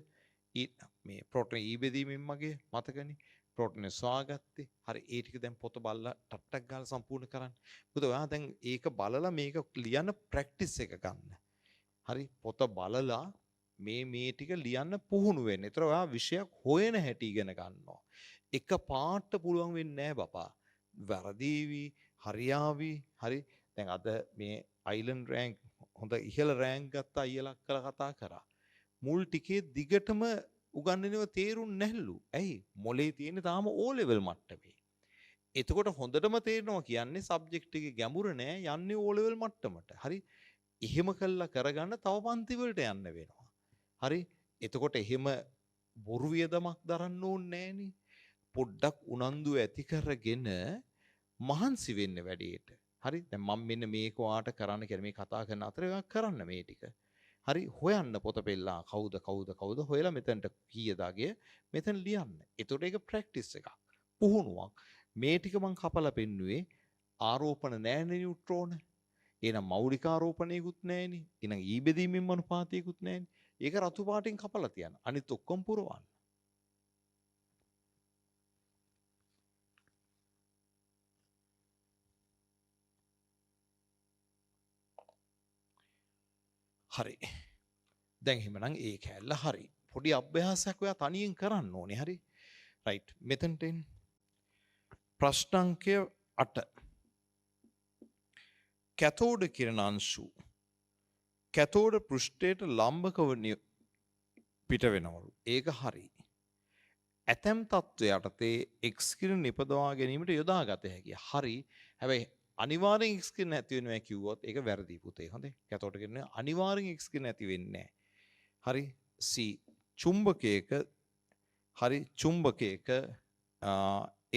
මේ ප්‍රෝටෝන ඊ බෙදීමෙන් මගේ මතකනේ. ප්‍රෝටෝනේ සොයාගත්තේ. හරි ඒ ටික දැන් පොත බලලා ටට්ටක් ගාලා සම්පූර්ණ කරන්න. මොකද ඔයා දැන් ඒක බලලා මේක ලියන්න ප්‍රැක්ටිස් එක ගන්න. හරි පොත බලලා මේ ටික ලියන්න පුහුණු වෙන්න. ඒතර ඔයා විෂයක් හොයන හැටි ඉගෙන ගන්නවා. එක පාට පුළුවන් වෙන්නේ නැහැ බපා. වැරදීවි, හරියාවි, හරි දැන් අද මේ අයිලන්ඩ් රෑන්ක් හොඳ ඉහළ රෑන්ක් ගත්ත අයියලා කතා කරා. මුල් ටිකේ දිගටම උගන්වනව තේරුන්නේ නැල්ලු. ඇයි? මොලේ තියෙන තාම O level මට්ටමේ. එතකොට හොඳටම තේරෙනවා කියන්නේ සබ්ජෙක්ට් එකේ ගැඹුර නෑ යන්නේ O level මට්ටමට. හරි? එහෙම කළා කරගන්න තව පන්ති වලට යන්න වෙනවා. හරි? එතකොට එහෙම බොරු වියදමක් දරන්න ඕනේ නෑනේ. පොඩ්ඩක් උනන්දු ඇති කරගෙන මහන්සි වෙන්න වැඩේට. හරි? දැන් මම මෙන්න මේක ඔයාට කරන්න කියලා මේ කතා කරන අතර ඔයා කරන්න මේ ටික. හරි? හොයන්න පොත පෙළලා කවුද හොයලා මෙතනට කීයද අගය මෙතන ලියන්න. එතකොට ඒක ප්‍රැක්ටිස් එකක්. පුහුණුවක්. මේ ටික මම කපලා පෙන්නුවේ ආරෝපණ නෑනේ නියුට්‍රෝන. එහෙනම් මෞලික ආරෝපණයකුත් නෑනේ. එහෙනම් ඊ බෙදීමෙන් අනුපාතයකුත් නෑනේ. ඒක රතු පාටින් කපලා තියන්න. අනිත් ඔක්කොම පුරවන්න. හරි. දැන් එහෙමනම් ඒ කැල්ල හරි. පොඩි අභ්‍යාසයක් ඔයා තනියෙන් කරන්න ඕනේ. හරි. රයිට්. මෙතනට එන්න. ප්‍රශ්න අංකය 8. කැතෝඩ කිරණ අංශු කැතෝඩ පෘෂ්ඨයට ලම්බකව පිට වෙනවලු. ඒක හරි. ඇතැම් තත්ත්ව යටතේ X කිරණ නිපදවා ගැනීමට යොදා ගත හැකියි. හරි. හැබැයි අනිවාර්යෙන් X කිරණ නැති වෙනවා කිව්වොත් ඒක වැරදි පුතේ. හොඳේ. කැතෝඩ කිරණ අනිවාර්යෙන් X කිරණ නැති වෙන්නේ නැහැ. හරි. C චුම්බකයක හරි චුම්බකයක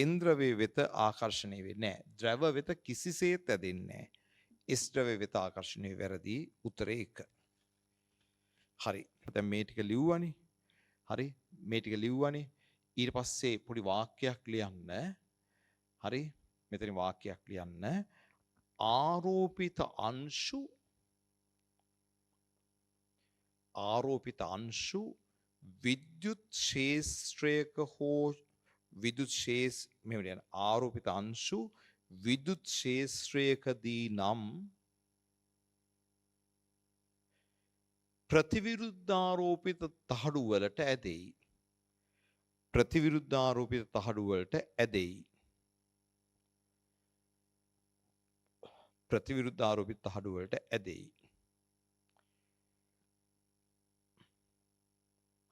ඉන්ද්‍රවේ වෙත ආකර්ෂණය වෙන්නේ නැහැ. ද්‍රව වෙත කිසිසේත් ඇදෙන්නේ නැහැ. S ද්‍රවය වෙත ආකර්ෂණය වැරදි. උත්තරේ 1. හරි. දැන් මේ ටික ලිව්වනේ. හරි. මේ ටික ලිව්වනේ. ඊට පස්සේ පොඩි වාක්‍යයක් ලියන්න. හරි. මෙතන වාක්‍යයක් ලියන්න. ආරෝපිත අංශු විද්‍යුත් ක්ෂේත්‍රයක හෝ විදුත් ආරෝපිත අංශු විදුත් ක්ෂේත්‍රයකදී නම් ප්‍රතිවිරුද්ධාරෝපිත තහඩු වලට ඇදෙයි. ප්‍රතිවිරුද්ධාරෝපිත තහඩු වලට ඇදෙයි. ප්‍රතිවිරුද්ධාරෝපිත තහඩු වලට ඇදෙයි.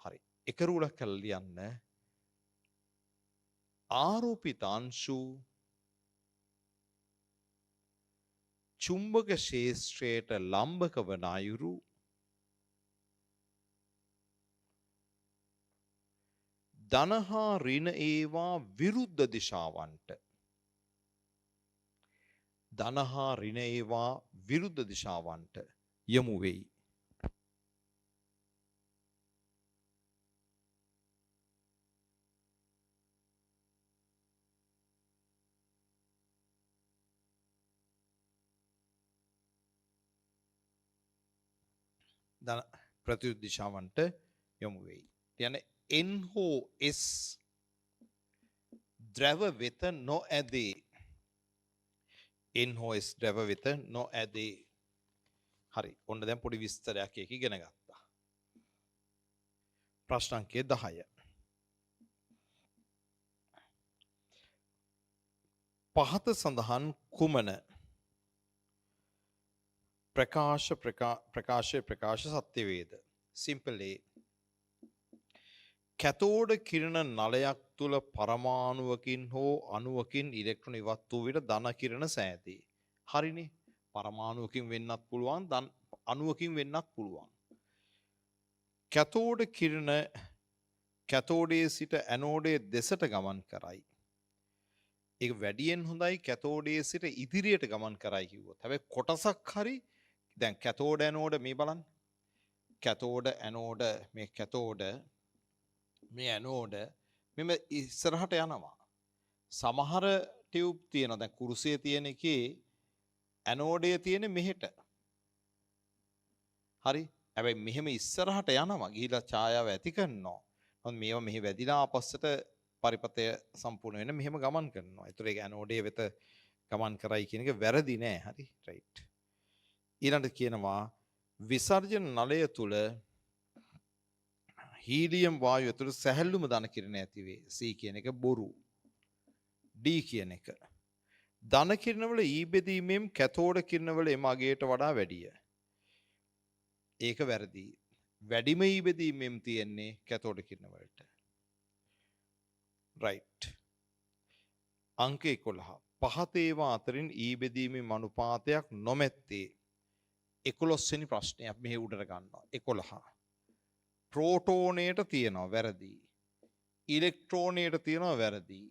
හරි. එක රුලක් කරලා ලියන්න. ආරෝපිත අංශු චුම්බක ක්ෂේත්‍රයට ලම්බක වන අයුරු ධන හා ඍණ ඒවා විරුද්ධ දිශාවන්ට ධන හා ඍණ ඒවා විරුද්ධ දිශාවන්ට යොමු වෙයි. ප්‍රතිවිරුද්ධ දිශාවන්ට යොමු වෙයි. කියන්නේ NOS ද්‍රව වෙත නොඇදී. NOS ද්‍රව වෙත නොඇදී. හරි. ඔන්න දැන් පොඩි විස්තරයක් එක ඉගෙන ගත්තා. ප්‍රශ්න අංකය 10. පහත සඳහන් කුමන ප්‍රකාශ සත්‍ය වේද? Simple A. කැතෝඩ කිරණ නලයක් තුල පරමාණුවකින් හෝ අණුවකින් ඉලෙක්ට්‍රෝන ඉවත් වූ විට ධන කිරණ සෑදී. හරිනේ. පරමාණුවකින් වෙන්නත් පුළුවන්, අණුවකින් වෙන්නත් පුළුවන්. කැතෝඩ කිරණ කැතෝඩයේ සිට ඇනෝඩයේ දෙසට ගමන් කරයි. ඒක වැඩියෙන් හොඳයි කැතෝඩයේ සිට ඉදිරියට ගමන් කරයි කිව්වොත්. හැබැයි කොටසක් හරි දැන් කැතෝඩ ඇනෝඩ මේ බලන්න. කැතෝඩ ඇනෝඩ මේ කැතෝඩ මේ ඇනෝඩ මෙම ඉස්සරහට යනවා. සමහර ටියුබ් තියෙනවා. දැන් කුරුසියේ තියෙන එකේ ඇනෝඩයේ තියෙන මෙහෙට. හරි. හැබැයි මෙහෙම ඉස්සරහට යනවා. ගිහිලා ඡායාව ඇති කරනවා. මොකද මේවා මෙහි වැදිලා ආපස්සට පරිපතය සම්පූර්ණ වෙන මෙහෙම ගමන් කරනවා. ඒතර ඒක ඇනෝඩයේ වෙත ගමන් කරයි කියන එක වැරදි නෑ. හරි. රයිට්. ඊළඟට කියනවා විසර්ජන නලය තුල හීලියම් වායුව තුළ සැහැල්ලුම ධන කිරණ ඇති වේ. C කියන එක බොරු. D කියන එක. ධන කිරණවල E බෙදීමෙන් කැතෝඩ කිරණවල එම අගයට වඩා වැඩිය. ඒක වැරදි. වැඩිම E බෙදීමෙන් තියෙන්නේ කැතෝඩ කිරණ වලට. right. අංක 11. පහත ඒවා අතරින් E බෙදීමේ අනුපාතයක් නොමැත්තේ. 11 වෙනි ප්‍රශ්නය අපි මෙහෙ උඩට ගන්නවා. 11. ප්‍රෝටෝනයට තියෙනවා වැරදි. ඉලෙක්ට්‍රෝනයට තියෙනවා වැරදි.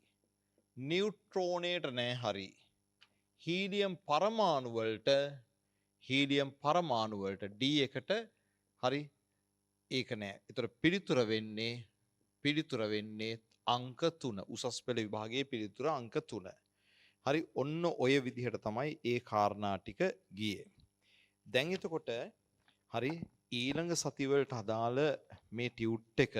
නියුට්‍රෝනයට නෑ හරි. හීලියම් පරමාණු වලට D එකට හරි ඒක නෑ. ඒතර පිළිතුර වෙන්නේ අංක 3. උසස් පෙළ විභාගයේ පිළිතුර අංක 3. හරි ඔන්න ඔය විදිහට තමයි ඒ කාරණා ටික ගියේ. දැන් එතකොට හරි ඊළඟ සතිවලට අදාළ මේ ටියුට් එක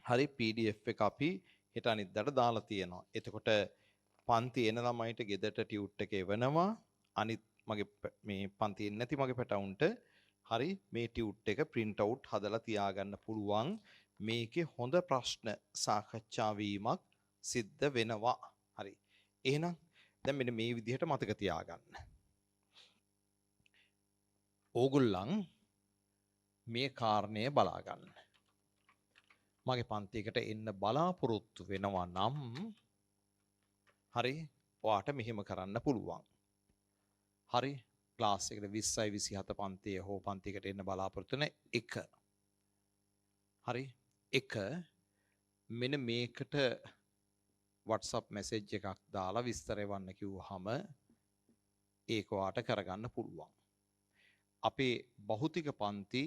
හරි PDF එක අපි හෙට අනිද්දාට දාලා තියෙනවා. එතකොට පන්ති එන ළමයිට ගෙදරට ටියුට් එක එවනවා. අනිත් මගේ මේ පන්ති එන්නේ නැති මගේ පැටවුන්ට හරි මේ ටියුට් එක print out හදලා තියාගන්න පුළුවන්. මේකේ හොඳ ප්‍රශ්න සාකච්ඡා වීමක් සිද්ධ වෙනවා. හරි. එහෙනම් දැන් මෙන්න මේ විදිහට මතක තියාගන්න. ඕගොල්ලන් මේ කාරණය බලා ගන්න. මගේ පන්තියකට එන්න බලාපොරොත්තු වෙනවා නම් හරි ඔයාට මෙහෙම කරන්න පුළුවන්. හරි ක්ලාස් එකට 20යි 27 පන්තියේ හෝ පන්තියකට එන්න බලාපොරොත්තු වෙන එක. හරි එක මෙන්න මේකට WhatsApp message එකක් දාලා විස්තර එවන්න කිව්වහම ඒක ඔයාට කරගන්න පුළුවන්. අපේ භෞතික පන්ති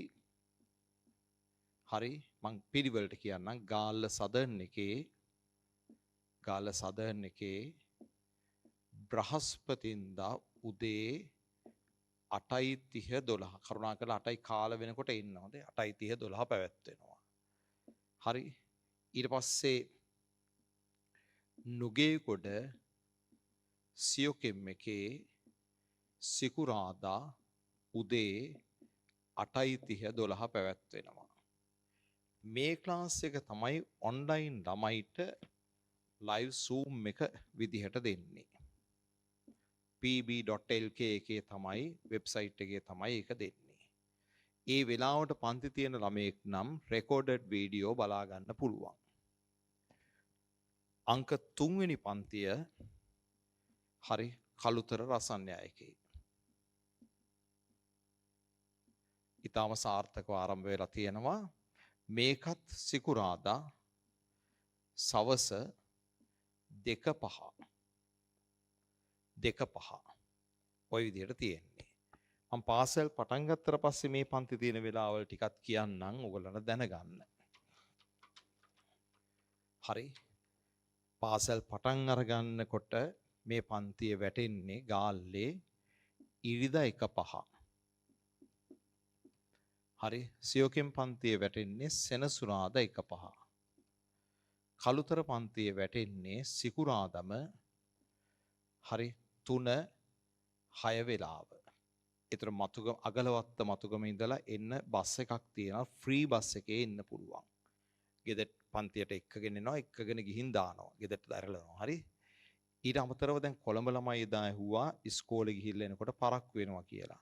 හරි මං පිළිවෙලට කියන්නම් ගාල්ල සදර්න් එකේ බ්‍රහස්පතින්දා උදේ 8:30 කරුණාකරලා 8යි කාල වෙනකොට එන්න හොඳේ 8:30 පැවැත්වෙනවා. හරි ඊට පස්සේ නුගේගොඩ සියොකෙම් එකේ සිකුරාදා උදේ 8:30 පැවැත්වෙනවා. මේ ක්ලාස් එක තමයි ඔන්ලයින් ළමයිට ලයිව් සූම් එක විදිහට දෙන්නේ. pb.lk එකේ තමයි වෙබ්සයිට් එකේ තමයි ඒක දෙන්නේ. ඒ වෙලාවට පන්ති තියෙන ළමයෙක් නම් රෙකෝඩඩ් වීඩියෝ බලා ගන්න පුළුවන්. අංක 3 වෙනි පන්තිය හරි කළුතර රසන්‍යායකේ. ඊටම සාර්ථකව ආරම්භ වෙලා තියෙනවා. මේකත් සිකුරාදා සවස 2:05 ඔය විදිහට තියෙන්නේ. මම පාසල් පටන් ගත්තට පස්සේ මේ පන්ති තියෙන වෙලාවල් ටිකක් කියන්නම් ඔයගොල්ලන්ට දැනගන්න. හරි. පාසල් පටන් අරගන්නකොට මේ පන්තිය වැටෙන්නේ ගාල්ලේ ඉරිදා 1:05. හරි සියෝකෙන් පන්තියේ වැටෙන්නේ සෙනසුරාදා 1:05. කළුතර පන්තියේ වැටෙන්නේ සිකුරාදම හරි 3:06 වෙලාව. ඒතර මතුගම අගලවත්ත මතුගම ඉඳලා එන්න බස් එකක් තියෙනවා ෆ්‍රී බස් එකේ එන්න පුළුවන්. ගෙදර පන්තියට එක්කගෙන එනවා එක්කගෙන ගිහින් දානවා. ගෙදරට දැරලනවා. හරි. ඊට අමතරව දැන් කොළඹ ළමයි එදා ඇහුවා ඉස්කෝලේ ගිහිල්ලා එනකොට පරක්කු වෙනවා කියලා.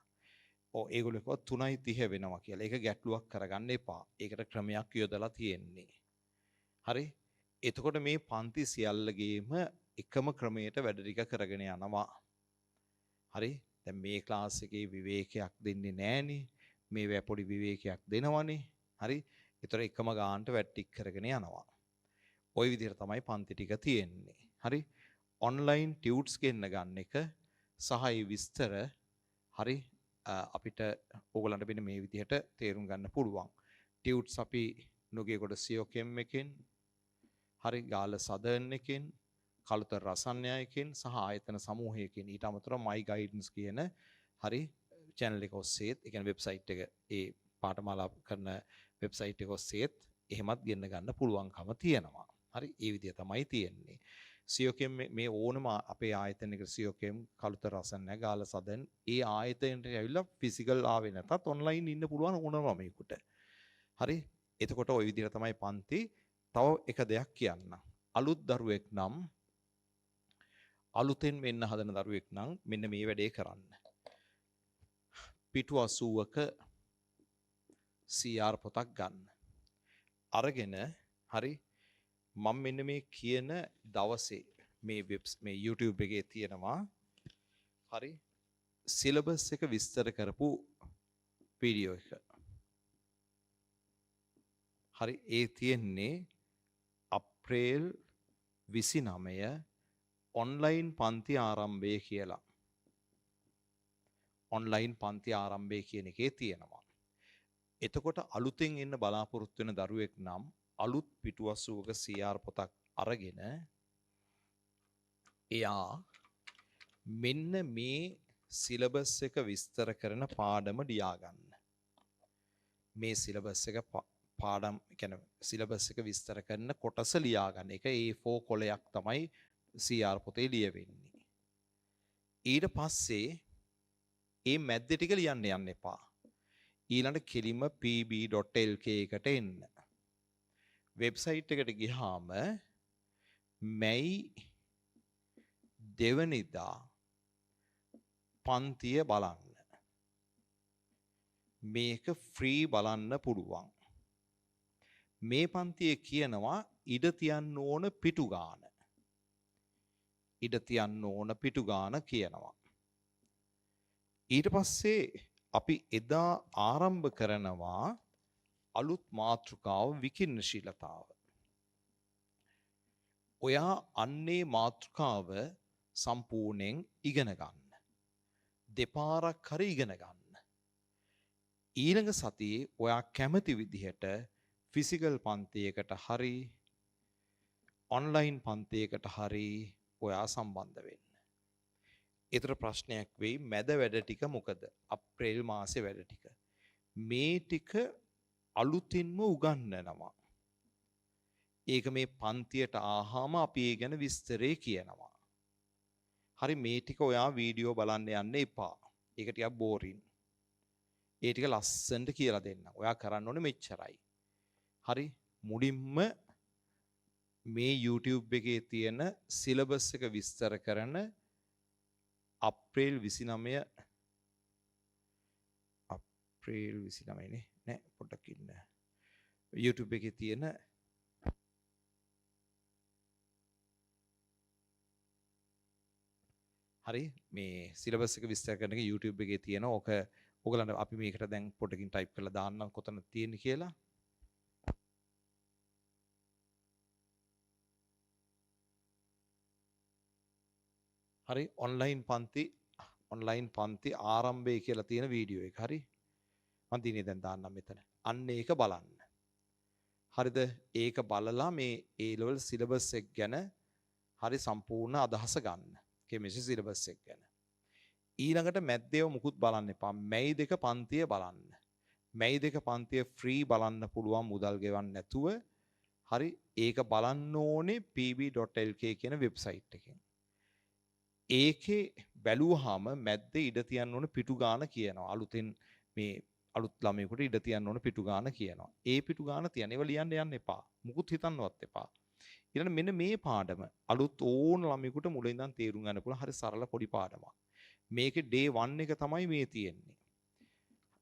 ඔව් ඒගොල්ලෝ කිව්වා 3:30 වෙනවා කියලා. ඒක ගැටලුවක් කරගන්න එපා. ඒකට ක්‍රමයක් යොදලා තියෙන්නේ. හරි. එතකොට මේ පන්ති සියල්ලගේම එකම ක්‍රමයට වැඩ ටික කරගෙන යනවා. හරි. දැන් මේ ක්ලාස් එකේ විවේකයක් දෙන්නේ නැහනේ. මේ පොඩි විවේකයක් දෙනවනේ. හරි. ඒතර එකම ගානට වැඩ ටික කරගෙන යනවා. ওই විදිහට තමයි පන්ති ටික තියෙන්නේ. හරි. ඔන්ලයින් ටියුට්ස් ගෙන්න ගන්න එක සහ ඒ විස්තර හරි අපිට ඕගලන්ට මෙන්න මේ විදිහට තේරුම් ගන්න පුළුවන්. ටියුට්ස් අපි නුගේගොඩ සියෝකෙම් එකෙන් හරි ගාල්ල සදර්න් එකෙන් කළුතර රසන්‍යයකින් සහ ආයතන සමූහයකින් ඊට අමතරව මයි ගයිඩන්ස් කියන හරි channel එක ඔස්සේත් ඒ කියන්නේ වෙබ්සයිට් එක ඒ පාඨමාලා කරන වෙබ්සයිට් එක ඔස්සේත් එහෙමත් ගෙන්න ගන්න පුළුවන්කම තියෙනවා. හරි ඒ විදිය තමයි තියෙන්නේ. සියෝකෙම් මේ ඕනම අපේ ආයතනයක සියෝකෙම් කළුතර රසන්‍ය ගාල්ල සදර්න් ඒ ආයතනයට ඇවිල්ලා ෆිසිකල් ආවේ නැතත් ඔන්ලයින් ඉන්න පුළුවන් ඕනම ළමයෙකුට. හරි එතකොට ওই විදිහට තමයි පන්ති. තව එක දෙයක් කියන්න. අලුත් දරුවෙක් නම් අලුතෙන් වෙන්න හදන දරුවෙක් නම් මෙන්න මේ වැඩේ කරන්න. පිටු 80ක CR පොතක් ගන්න. අරගෙන හරි මම මෙන්න මේ කියන දවසේ මේ YouTube එකේ තියෙනවා හරි සිලබස් එක විස්තර කරපු වීඩියෝ එක. හරි ඒ තියෙන්නේ අප්‍රේල් 29 ඔන්ලයින් පන්ති ආරම්භය කියලා. ඔන්ලයින් පන්ති ආරම්භය කියන එකේ තියෙනවා. එතකොට අලුතෙන් එන්න බලාපොරොත්තු වෙන දරුවෙක් නම් අලුත් පිටු 80ක CR පොතක් අරගෙන එයා මෙන්න මේ සිලබස් එක විස්තර කරන පාඩම ලියා ගන්න. මේ සිලබස් එක පාඩම් කියන්නේ සිලබස් එක විස්තර කරන කොටස ලියා ගන්න. ඒක A4 කොලයක් තමයි CR පොතේ ලියවෙන්නේ. ඊට පස්සේ මේ මැද්ද ටික ලියන්න යන්න එපා. ඊළඟ කෙලින්ම pb.lk එකට එන්න. වෙබ්සයිට් එකට ගියාම මැයි 2 වෙනිදා පන්තිය බලන්න. මේක ෆ්‍රී බලන්න පුළුවන්. මේ පන්තියේ කියනවා ඉඩ තියන්න ඕන පිටු ගාන. ඉඩ තියන්න ඕන පිටු ගාන කියනවා. ඊට පස්සේ අපි එදා ආරම්භ කරනවා අලුත් මාතෘකාව විකිරණශීලතාව. ඔයා අන්නේ මාතෘකාව සම්පූර්ණයෙන් ඉගෙන ගන්න. දෙපාරක් හරි ඉගෙන ගන්න. ඊළඟ සතියේ ඔයා කැමති විදිහට ෆිසිකල් පන්තියකට හරි ඔන්ලයින් පන්තියකට හරි ඔයා සම්බන්ධ වෙන්න. ඒතර ප්‍රශ්නයක් වෙයි මැද වැඩ ටික මොකද? අප්‍රේල් මාසේ වැඩ ටික. මේ ටික අලුතින්ම උගන්වනවා. ඒක මේ පන්තියට ආහම අපි ඒ ගැන විස්තරේ කියනවා. හරි මේ ටික ඔයා වීඩියෝ බලන්න යන්න එපා. ඒක ටිකක් බෝරින්. ඒ ටික ලස්සනට කියලා දෙන්න. ඔයා කරන්න ඕනේ මෙච්චරයි. හරි මුලින්ම මේ YouTube එකේ තියෙන සිලබස් එක විස්තර කරන අප්‍රේල් 29 නේ නෑ පොඩ්ඩක් ඉන්න. YouTube එකේ තියෙන හරි මේ සිලබස් එක විස්තර කරන එක YouTube එකේ තියෙන ඕක ඔයගලන්ට අපි මේකට දැන් පොඩ්ඩකින් ටයිප් කරලා දාන්නම් කොතනද තියෙන්නේ කියලා. හරි ඔන්ලයින් පන්ති ආරම්භය කියලා තියෙන වීඩියෝ එක. හරි මම දිනේ දැන් දාන්නම් මෙතන. අන්න ඒක බලන්න. හරිද? ඒක බලලා මේ A level සිලබස් එක ගැන හරි සම්පූර්ණ අදහස ගන්න. කෙමිස්ට්‍රි සිලබස් එක ගැන. ඊළඟට මැද්දේව මුකුත් බලන්න එපා. මැයි 2 පන්තිය බලන්න. මැයි 2 පන්තිය ෆ්‍රී බලන්න පුළුවන් මුදල් ගෙවන්න නැතුව. හරි ඒක බලන්න ඕනේ pb.lk කියන වෙබ්සයිට් එකෙන්. ඒකේ බැලුවාම මැද්දේ ඉඩ තියන්න ඕන පිටු ගාන කියනවා. අලුතෙන් මේ අලුත් ළමයෙකුට ඉඩ තියන්න ඕන පිටු ගාන කියනවා. ඒ පිටු ගාන තියන ඒවා ලියන්න යන්න එපා. මුකුත් හිතන්නවත් එපා. ඊළඟ මෙන්න මේ පාඩම අලුත් ඕන ළමයෙකුට මුලින් ඉඳන් තේරුම් ගන්න පුළුවන් හරි සරල පොඩි පාඩමක්. මේකේ day 1 එක තමයි මේ තියෙන්නේ.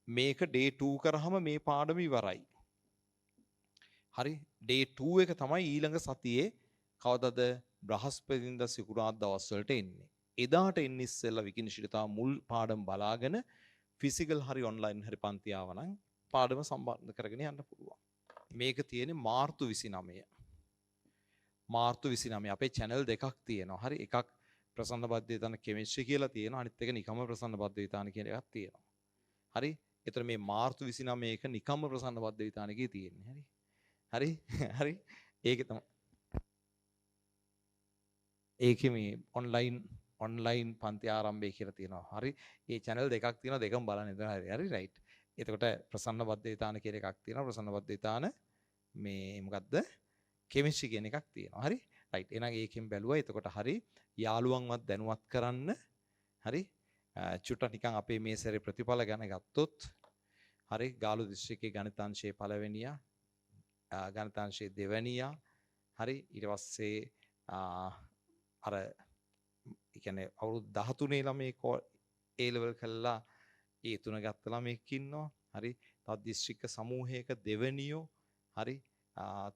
මේක day 2 කරාම මේ පාඩම ඉවරයි. හරි day 2 එක තමයි ඊළඟ සතියේ කවදද බ්‍රහස්පතින්දා සිකුරාදා දවස් වලට එන්නේ. එදාට එන්න ඉස්සෙල්ලා විකිනිශිතා මුල් පාඩම් බලාගෙන ෆිසිකල් හරි ඔන්ලයින් හරි පන්ති ආවනම් පාඩම සම්බන්ධ කරගෙන යන්න පුළුවන්. මේක තියෙන්නේ මාර්තු 29. මාර්තු 29 අපේ channel දෙකක් තියෙනවා. හරි එකක් ප්‍රසන්න බද්දේතන කෙමිස්ට්‍රි කියලා තියෙනවා. අනිත් එක නිකම්ම ප්‍රසන්න බද්දේතාන කියන එකක් තියෙනවා. හරි එතන මේ මාර්තු 29 එක නිකම්ම ප්‍රසන්න බද්දේතානකේ තියෙන්නේ. හරි හරි ඒකේ තමයි ඒකේ මේ ඔන්ලයින් පන්ති ආරම්භය කියලා තියෙනවා. හරි ඒ channel දෙකක් තියෙනවා දෙකම බලන්න එතන හරි රයිට්. එතකොට ප්‍රසන්න බද්දේතාන කියන එකක් තියෙනවා. ප්‍රසන්න බද්දේතාන මේ මොකද්ද? කෙමිස්ට්‍රි කියන එකක් තියෙනවා. හරි රයිට්. එහෙනම් ඒකෙන් බැලුවා. එතකොට හරි යාළුවන්වත් දැනුවත් කරන්න. හරි චුට්ටක් නිකන් අපේ මේ සැරේ ප්‍රතිඵල ගැන ගත්තොත් හරි ගාලු දිස්ත්‍රික්කයේ ගණිතාංශයේ පළවෙනියා ගණිතාංශයේ දෙවැනියා හරි ඊට පස්සේ අර කියන්නේ අවුරුදු 13 ළමයෙක් A level කළා ඒ තුන ගත්ත ළමයෙක් ඉන්නවා. හරි තවත් දිස්ත්‍රික්ක සමූහයක දෙවැනියෝ හරි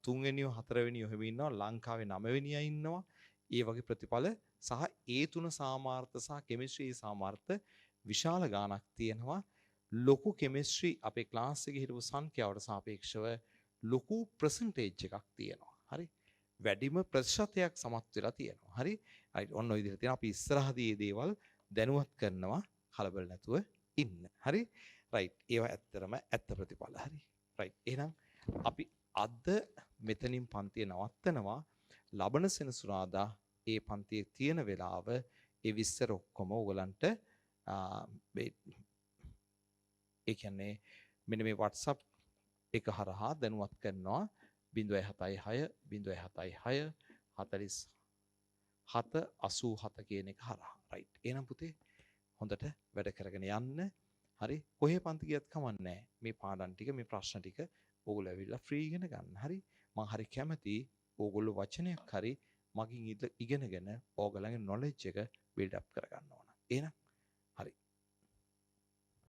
තුන්වෙනියෝ හතරවෙනියෝ එහෙම ඉන්නවා. ලංකාවේ 9 වෙනියා ඉන්නවා. ඒ වගේ ප්‍රතිඵල සහ ඒ තුන සාමාර්ථ සහ කෙමිස්ට්‍රි සාමාර්ථ විශාල ගාණක් තියෙනවා. ලොකු කෙමිස්ට්‍රි අපේ ක්ලාස් එකේ හිටපු සංඛ්‍යාවට සාපේක්ෂව ලොකු ප්‍රසන්ටේජ් එකක් තියෙනවා. හරි වැඩිම ප්‍රතිශතයක් සමත් වෙලා තියෙනවා. හරි ඔන්න ඔය විදිහට තියෙනවා. අපි ඉස්සරහදී මේ දේවල් දැනුවත් කරනවා කලබල නැතුව ඉන්න. හරි රයිට් ඒවා ඇත්තරම ඇත්ත ප්‍රතිඵල. හරි රයිට් එහෙනම් අපි අද මෙතනින් පන්තිය නවත්තනවා. ලබන සෙනසුරාදා ඒ පන්තියේ තියෙන වෙලාව ඒ විස්තර ඔක්කොම ඔයගලන්ට ඒ කියන්නේ මෙන්න මේ WhatsApp එක හරහා දැනුවත් කරනවා 076 076 47 87 කියන එක හරහා. රයිට්. එහෙනම් පුතේ හොඳට වැඩ කරගෙන යන්න. හරි කොහේ පන්ති ගියත් කමන්නේ නැහැ. මේ පාඩම් ටික මේ ප්‍රශ්න ටික ඕගොල්ලෝ ඇවිල්ලා ෆ්‍රී ඉගෙන ගන්න. හරි මම හරි කැමති ඕගොල්ලෝ වචනයක් හරි මගින් ඉගෙනගෙන ඕගොල්ලන්ගේ නොලෙජ් එක බිල්ඩ් අප් කරගන්න ඕන. එහෙනම්